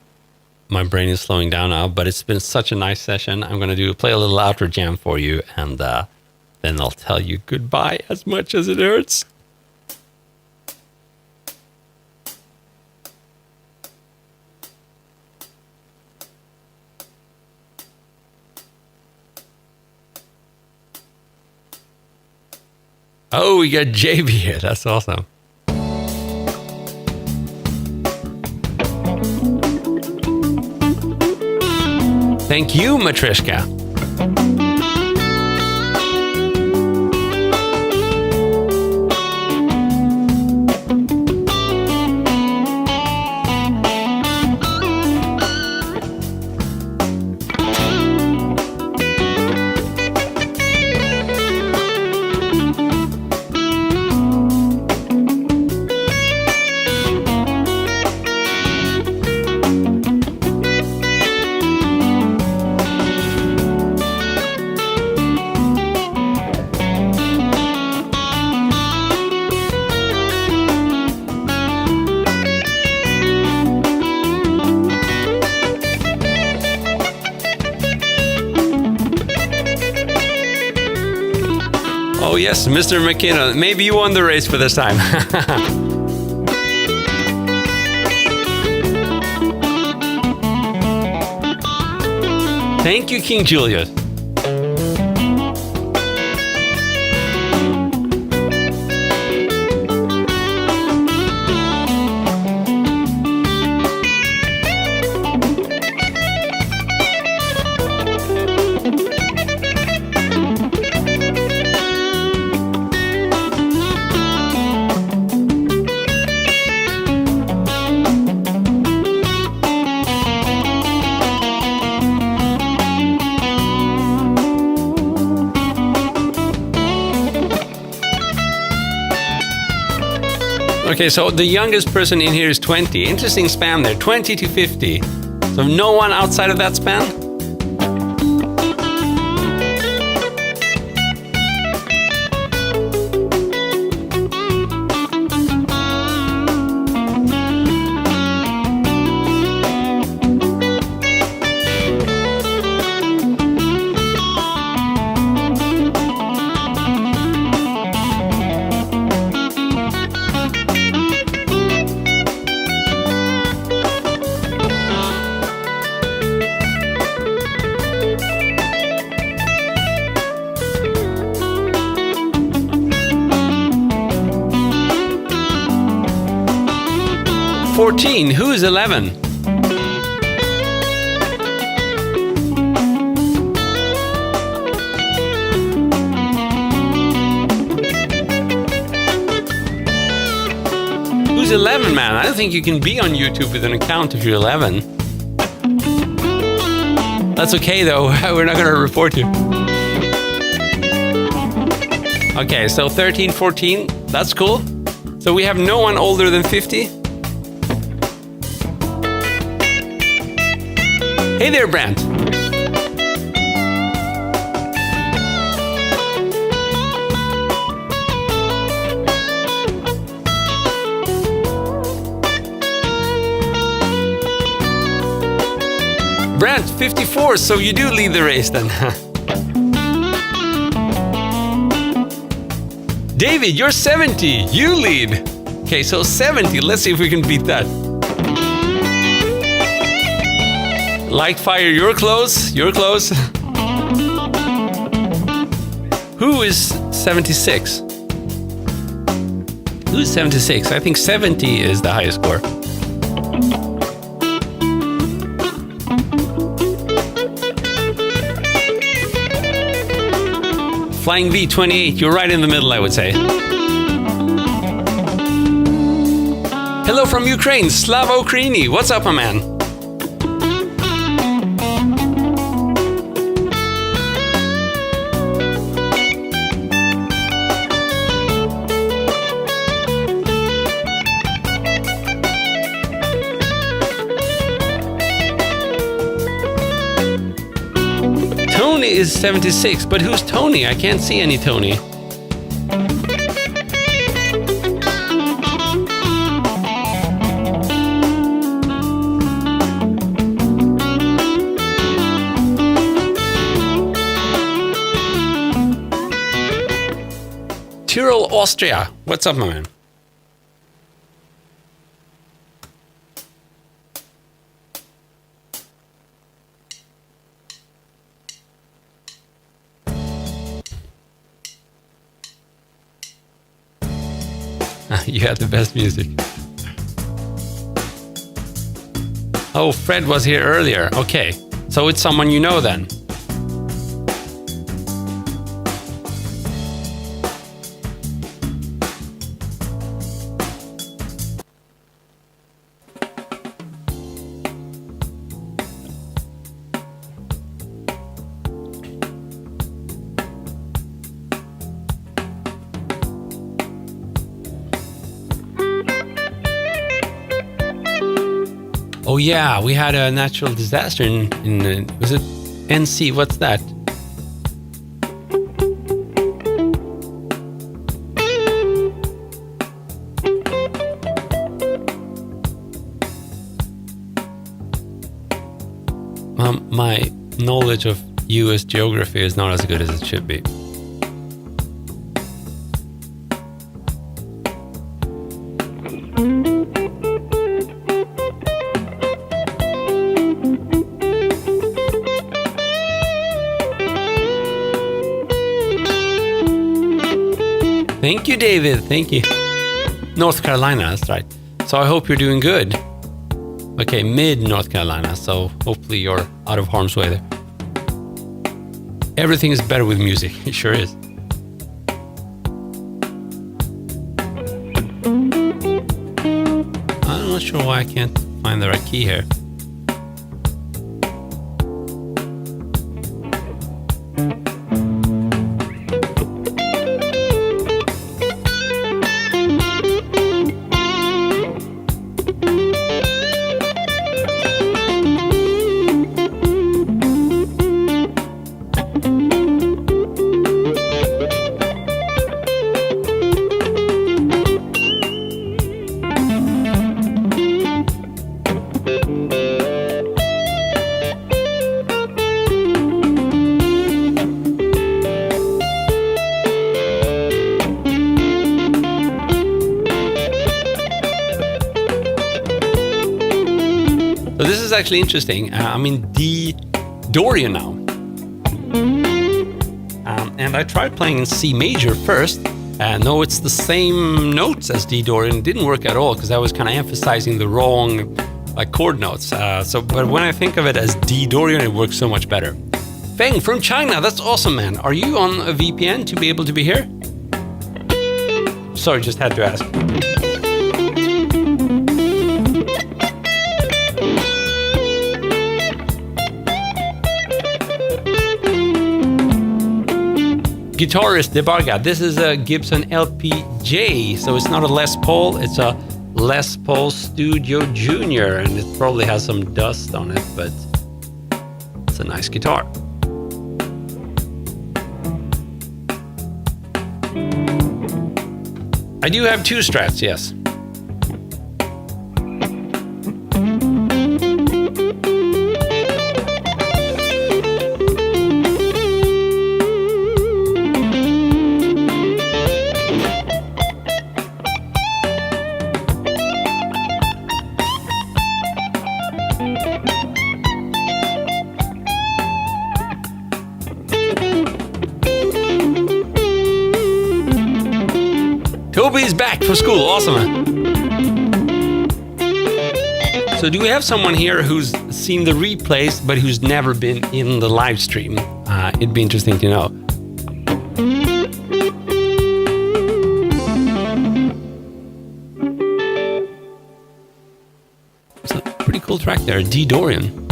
my brain is slowing down now, but it's been such a nice session. I'm going to play a little outro jam for you, and then I'll tell you goodbye as much as it hurts. Oh, we got JB here. That's awesome. Thank you, Matrishka. Oh yes, Mr. McKinnon. Maybe you won the race for this time. Thank you, King Julius. Okay, so the youngest person in here is 20. Interesting span there, 20 to 50. So no one outside of that span? Who's 11? Who's 11, man? I don't think you can be on YouTube with an account if you're 11. That's okay, though. We're not going to report you. Okay, so 13, 14. That's cool. So we have no one older than 50. Hey there, Brant. Brant, 54, so you do lead the race then. David, you're 70. You lead. Okay, so 70. Let's see if we can beat that. Light fire, you're close. You're close. Who is 76? Who's 76? I think 70 is the highest score. Flying V28, you're right in the middle, I would say. Hello from Ukraine, Slavo Krini. What's up, my man? Tony is 76, but who's Tony? I can't see any Tony. Tyrol, Austria. What's up, my man? You had the best music. Oh, Fred was here earlier. Okay, so it's someone you know then. Oh yeah, we had a natural disaster in was it NC? What's that? My knowledge of US geography is not as good as it should be. Thank you, David. Thank you. North Carolina, that's right. So I hope you're doing good. Okay, mid North Carolina, so hopefully you're out of harm's way there. Everything is better with music. It sure is. I'm not sure why I can't find the right key here. So this is actually interesting. I'm in D Dorian now. And I tried playing in C major first. No, it's the same notes as D Dorian. It didn't work at all because I was kind of emphasizing the wrong chord notes. But when I think of it as D Dorian, it works so much better. Feng from China, that's awesome, man. Are you on a VPN to be able to be here? Sorry, just had to ask. Guitarist Debarga, this is a Gibson LPJ, so it's not a Les Paul, it's a Les Paul Studio Junior, and it probably has some dust on it, but it's a nice guitar. I do have two Strats, yes. Toby's back for school. Awesome. So do we have someone here who's seen the replays but who's never been in the live stream? It'd be interesting to know. Pretty cool track there, D. Dorian.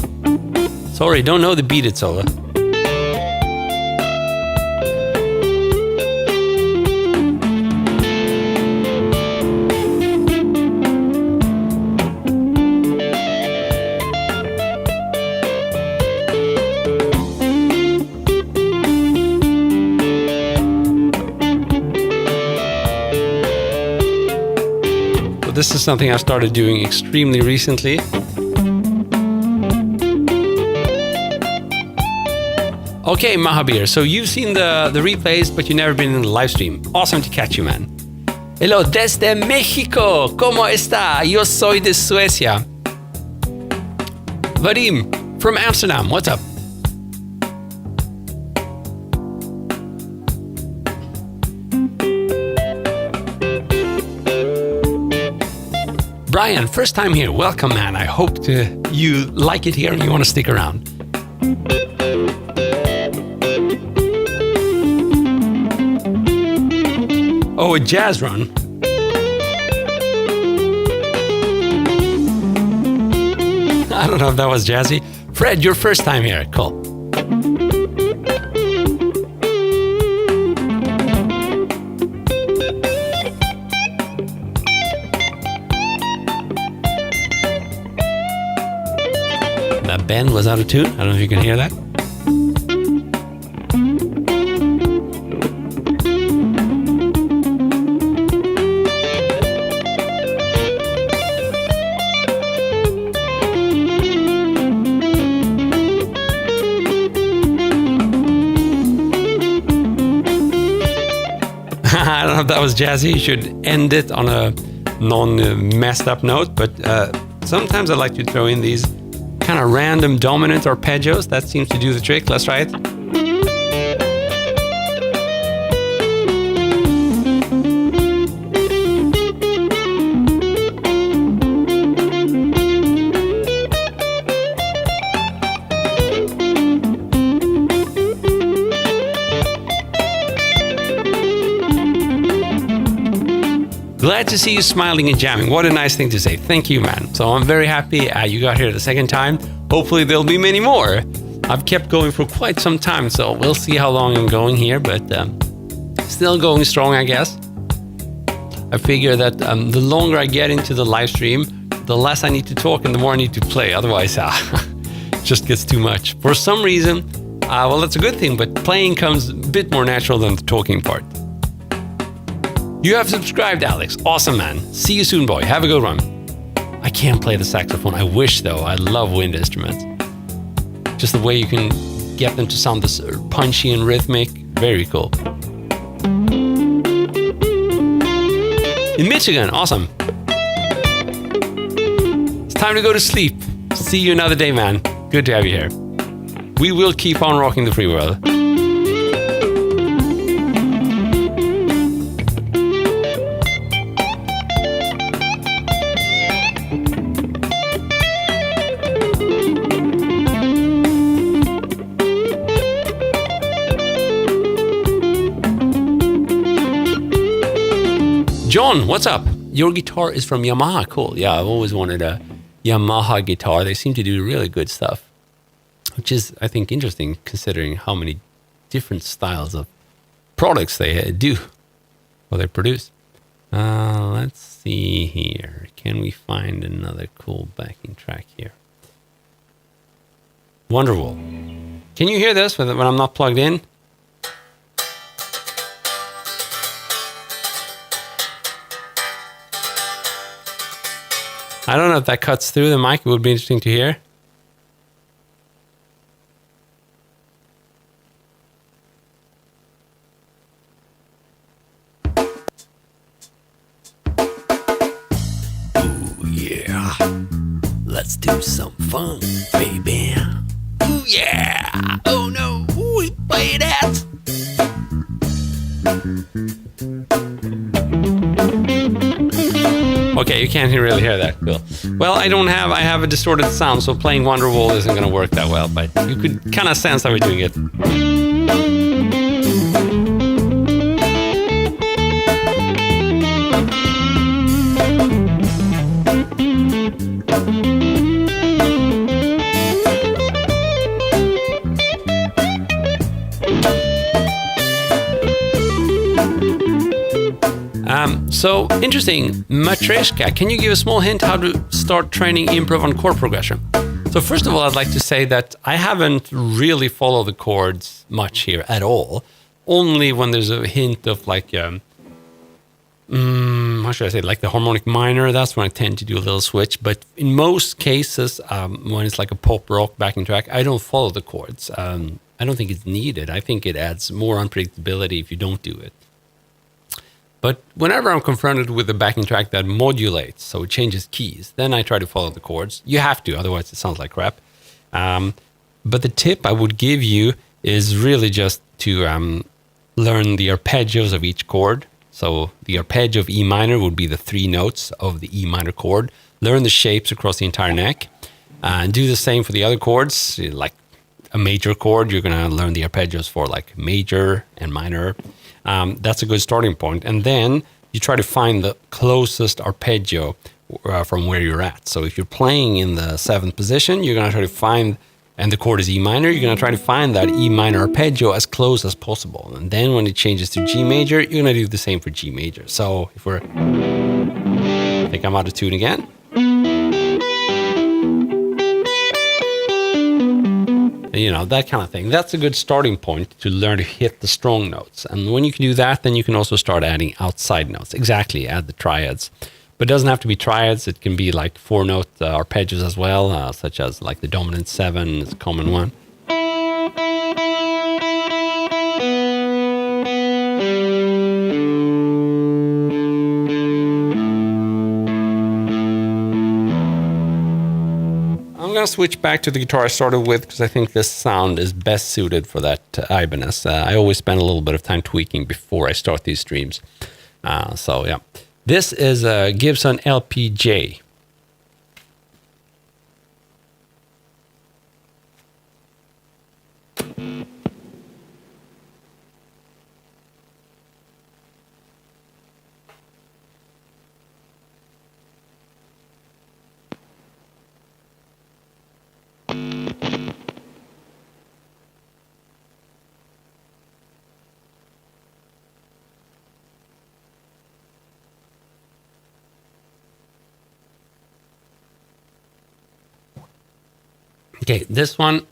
Sorry, don't know the Beat It solo. This is something I started doing extremely recently. Okay, Mahabir, so you've seen the replays, but you've never been in the live stream. Awesome to catch you, man. Hello, desde México. ¿Cómo está? Yo soy de Suecia. Vadim, from Amsterdam. What's up? Brian, first time here. Welcome, man. I hope you like it here and you want to stick around. Oh, a jazz run. I don't know if that was jazzy. Fred, your first time here. Cool. That bend was out of tune. I don't know if you can hear that. I don't know if that was jazzy. You should end it on a non-messed up note, but sometimes I like to throw in these kind of random dominant arpeggios. That seems to do the trick. Let's try it. Glad to see you smiling and jamming. What a nice thing to say. Thank you, man. So I'm very happy you got here the second time. Hopefully there'll be many more. I've kept going for quite some time, so we'll see how long I'm going here, but still going strong, I guess. I figure that the longer I get into the live stream, the less I need to talk and the more I need to play. Otherwise, it just gets too much. For some reason, well, that's a good thing, but playing comes a bit more natural than the talking part. You have subscribed, Alex. Awesome, man. See you soon, boy. Have a good one. I can't play the saxophone. I wish, though. I love wind instruments. Just the way you can get them to sound this punchy and rhythmic. Very cool. In Michigan. Awesome. It's time to go to sleep. See you another day, man. Good to have you here. We will keep on rocking the free world. John, what's up? Your guitar is from Yamaha. Cool. Yeah, I've always wanted a Yamaha guitar. They seem to do really good stuff, which is, I think, interesting considering how many different styles of products they do or they produce. Let's see here. Can we find another cool backing track here? Wonderwall. Can you hear this when I'm not plugged in? I don't know if that cuts through the mic. It would be interesting to hear. Ooh, yeah. Let's do some fun, baby. Ooh, yeah. Oh, no. We play that. Okay, you can't really hear that. Cool. Well, I have a distorted sound, so playing Wonderwall isn't going to work that well, but you could kind of sense how we're doing it. So interesting. Matryoshka, can you give a small hint how to start training improv on chord progression? So first of all, I'd like to say that I haven't really followed the chords much here at all. Only when there's a hint of like, how should I say, like the harmonic minor, that's when I tend to do a little switch. But in most cases, when it's like a pop rock backing track, I don't follow the chords. I don't think it's needed. I think it adds more unpredictability if you don't do it. But whenever I'm confronted with a backing track that modulates, so it changes keys, then I try to follow the chords. You have to, otherwise it sounds like crap. But the tip I would give you is really just to learn the arpeggios of each chord. So the arpeggio of E minor would be the 3 notes of the E minor chord. Learn the shapes across the entire neck. And do the same for the other chords. Like a major chord, you're going to learn the arpeggios for like major and minor. That's a good starting point. And then you try to find the closest arpeggio from where you're at. So if you're playing in the 7th position, you're going to try to find, and the chord is E minor, you're going to try to find that E minor arpeggio as close as possible. And then when it changes to G major, you're going to do the same for G major. So if I think I'm out of tune again. You know, that kind of thing. That's a good starting point to learn to hit the strong notes. And when you can do that, then you can also start adding outside notes. Exactly, add the triads. But it doesn't have to be triads. It can be like 4-note arpeggios as well, such as like the dominant 7 is a common one. I'm going to switch back to the guitar I started with because I think this sound is best suited for that Ibanez. I always spend a little bit of time tweaking before I start these streams. So yeah, this is a Gibson LPJ. Okay, this one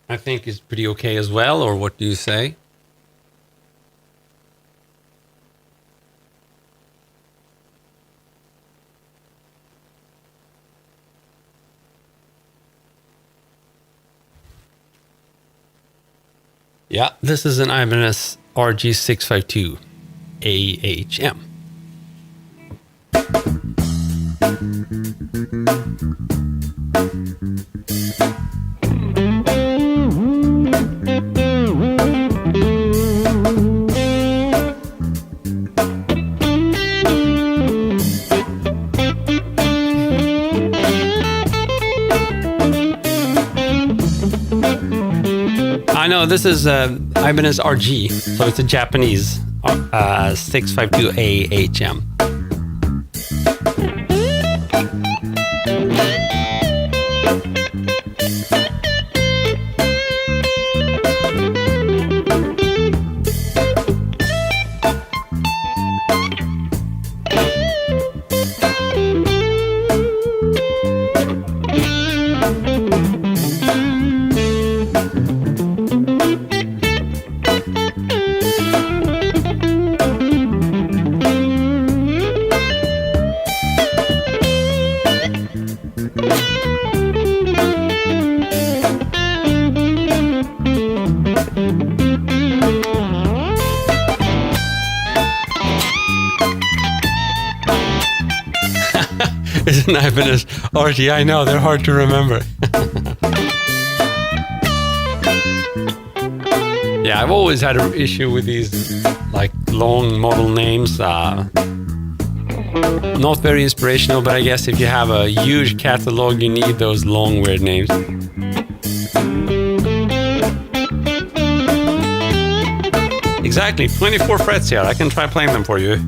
I think is pretty okay as well, or what do you say? Yeah, this is an Ibanez RG652 AHM. I know this is Ibanez RG, so it's a Japanese 652 AHM. It's an Ibanez RG. I know, they're hard to remember. Yeah, I've always had an issue with these like long model names. Not very inspirational, but I guess if you have a huge catalog, you need those long weird names. Exactly, 24 frets here. I can try playing them for you.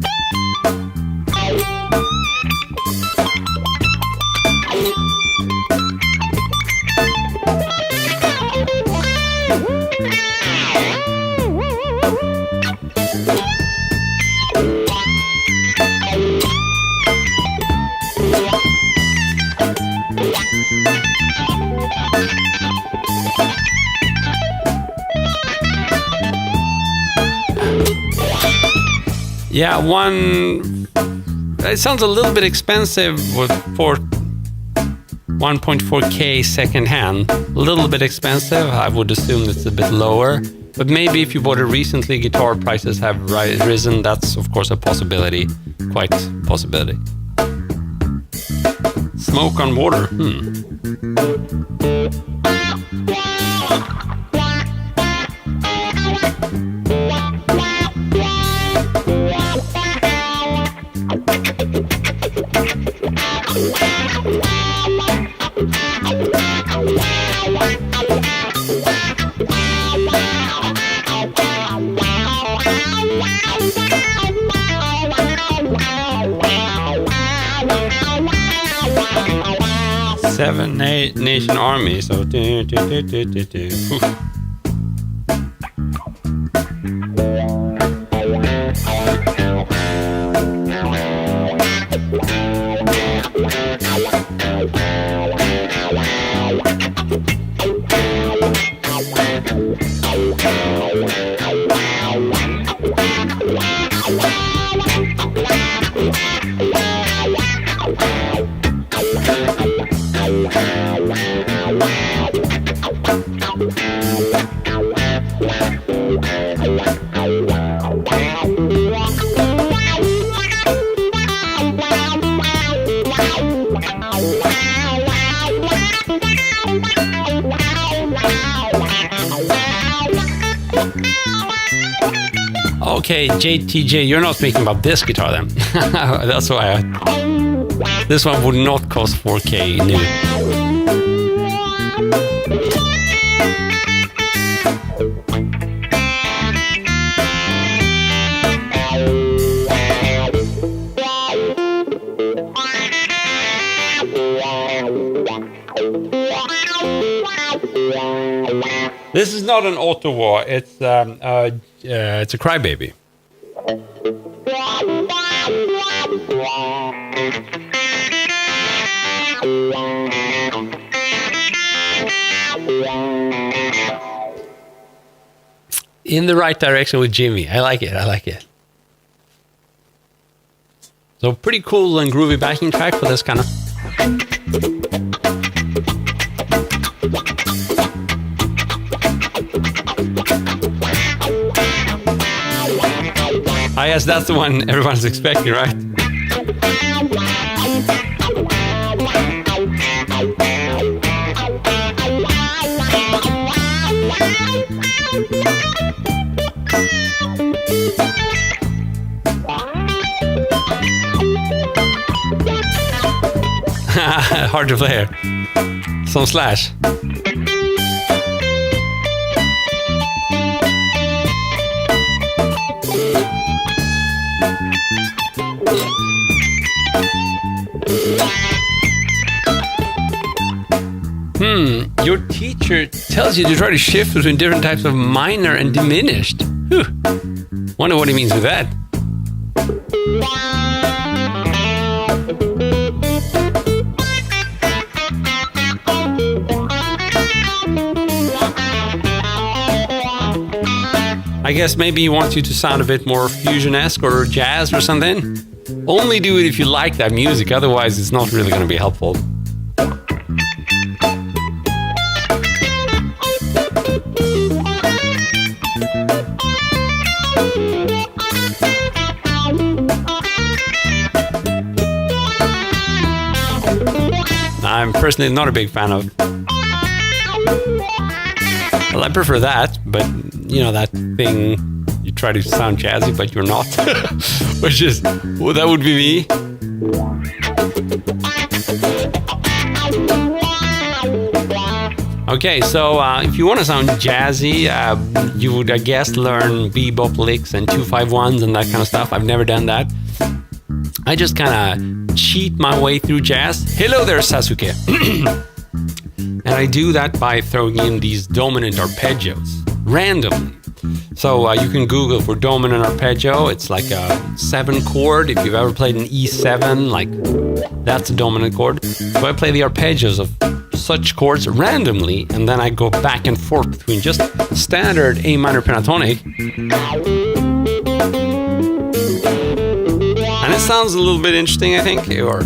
Yeah, it sounds a little bit expensive for 1.4K second hand. A little bit expensive. I would assume it's a bit lower. But maybe if you bought it recently, guitar prices have risen. That's, of course, a possibility. Quite a possibility. Smoke on water. Seven Nation Army, so Okay, JTJ, you're not speaking about this guitar then. That's why this one would not cost 4K new. This is not an Ottawa, it's a crybaby. In the right direction with Jimmy. I like it. So pretty cool and groovy backing track for this kind of... I guess that's the one everyone's expecting, right? Hard to play here. Some Slash. Your teacher tells you to try to shift between different types of minor and diminished. Whew. Wonder what he means with that. I guess maybe he wants you to sound a bit more fusion-esque or jazz or something. Only do it if you like that music, otherwise it's not really going to be helpful. I'm personally not a big fan of. Well, I prefer that, but you know, that thing you try to sound jazzy, but you're not. Which is, well, that would be me. Okay, so if you want to sound jazzy, you would, I guess, learn bebop licks and 2-5-1s and that kind of stuff. I've never done that. I just kind of cheat my way through jazz. Hello there, Sasuke. And I do that by throwing in these dominant arpeggios randomly. So you can Google for dominant arpeggio. It's like a 7 chord. If you've ever played an E7, like that's a dominant chord. So I play the arpeggios of such chords randomly, and then I go back and forth between just standard A minor pentatonic That sounds a little bit interesting, I think. Or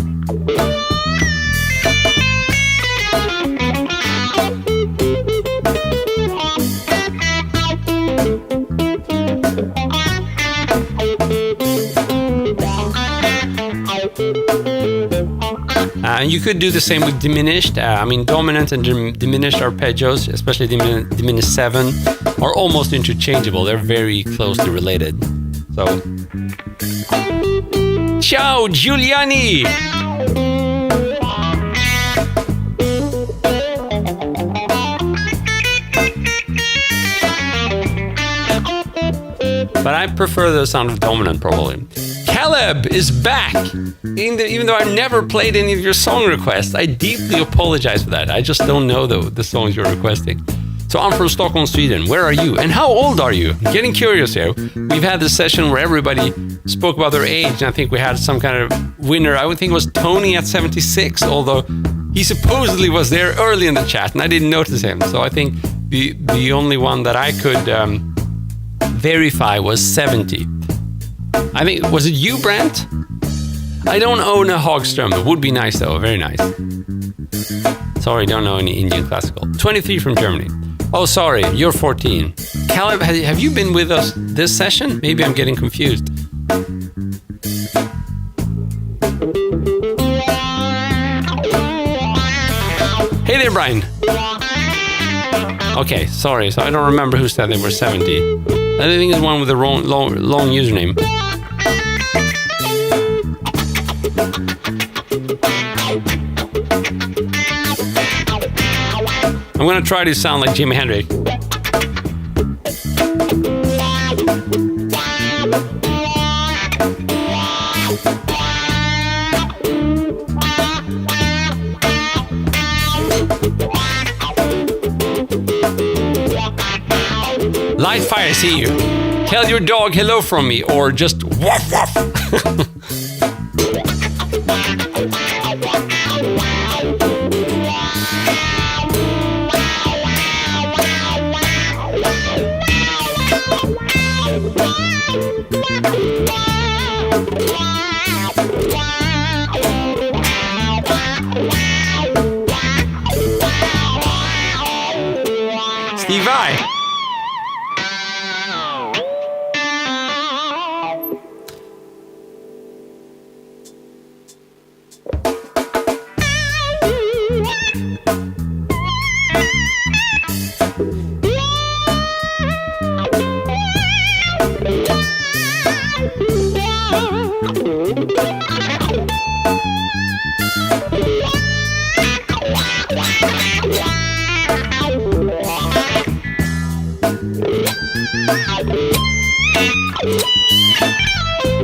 and you could do the same with diminished. I mean, dominant and diminished arpeggios, especially diminished 7, are almost interchangeable. They're very closely related. So, ciao, Giuliani! But I prefer the sound of dominant, probably. Caleb is back! Even though I've never played any of your song requests, I deeply apologize for that. I just don't know the songs you're requesting. So I'm from Stockholm, Sweden. Where are you? And how old are you? Getting curious here. We've had this session where everybody spoke about their age, and I think we had some kind of winner. I would think it was Tony at 76, although he supposedly was there early in the chat, and I didn't notice him. So I think the only one that I could verify was 70. I think, was it you, Brent? I don't own a Hagström. It would be nice, though. Very nice. Sorry, don't know any Indian classical. 23 from Germany. Oh, sorry, you're 14. Caleb, have you been with us this session? Maybe I'm getting confused. Hey there, Brian. Okay, sorry. So I don't remember who said they were 70. I think it's one with the long username. I'm gonna try to sound like Jimi Hendrix. Light fire, see you. Tell your dog hello from me, or just woof woof. Steve Vai.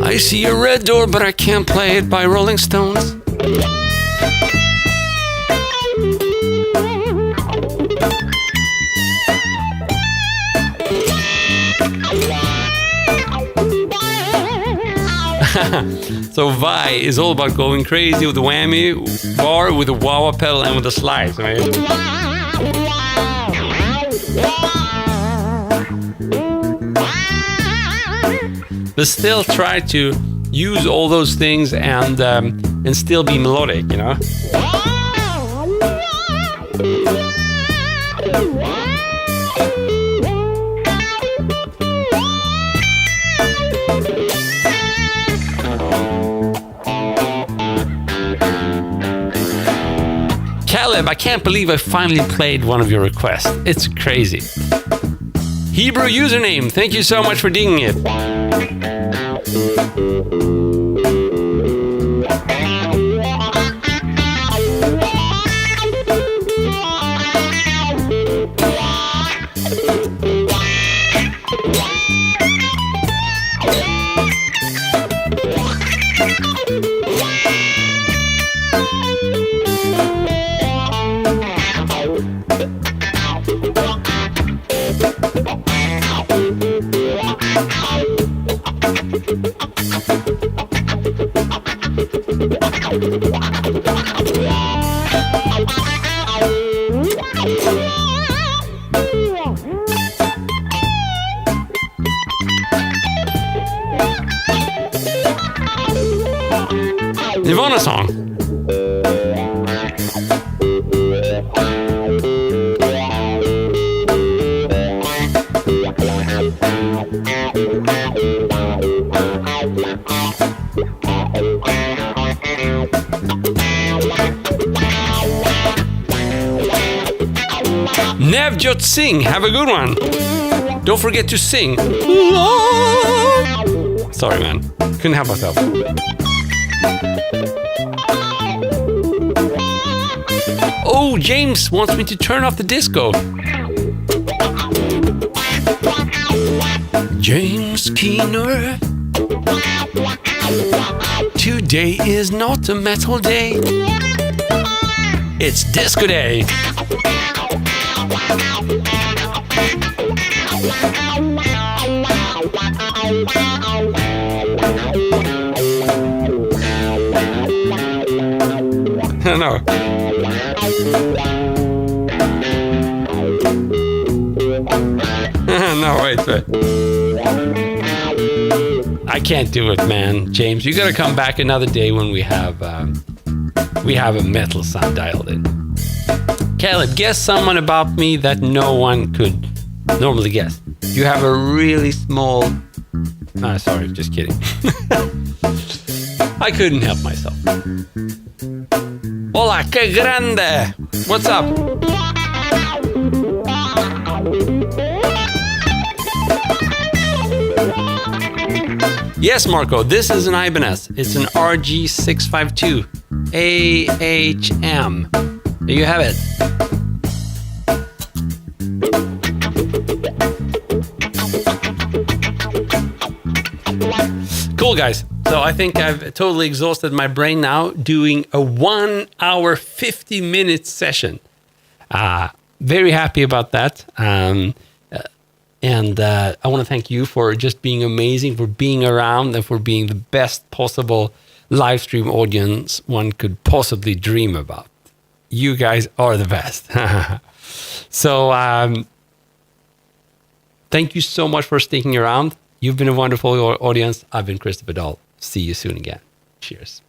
I see a red door, but I can't play it by Rolling Stones. So Vi is all about going crazy with the whammy bar, with the wah-wah pedal, and with the slides. I mean, but still try to use all those things and still be melodic, you know? Caleb, I can't believe I finally played one of your requests. It's crazy. Hebrew username, thank you so much for digging it. Nirvana song. Navjot Singh, have a good one. Don't forget to sing. Sorry, man. Couldn't help myself. Oh, James wants me to turn off the disco. James Keener. Today is not a metal day. It's disco day. No. No, wait. I can't do it, man. James, you gotta come back another day when we have a metal sound dialed in. Caleb, guess someone about me that no one could normally guess. You have a really small... sorry, just kidding. I couldn't help myself. Hola, que grande! What's up? Yes, Marco, this is an Ibanez. It's an RG652 AHM. There you have it. Cool, guys. So I think I've totally exhausted my brain now doing a 1 hour, 50-minute session. Very happy about that. And I want to thank you for just being amazing, for being around, and for being the best possible live stream audience one could possibly dream about. You guys are the best. So thank you so much for sticking around. You've been a wonderful audience. I've been Christopher Dahl. See you soon again. Cheers.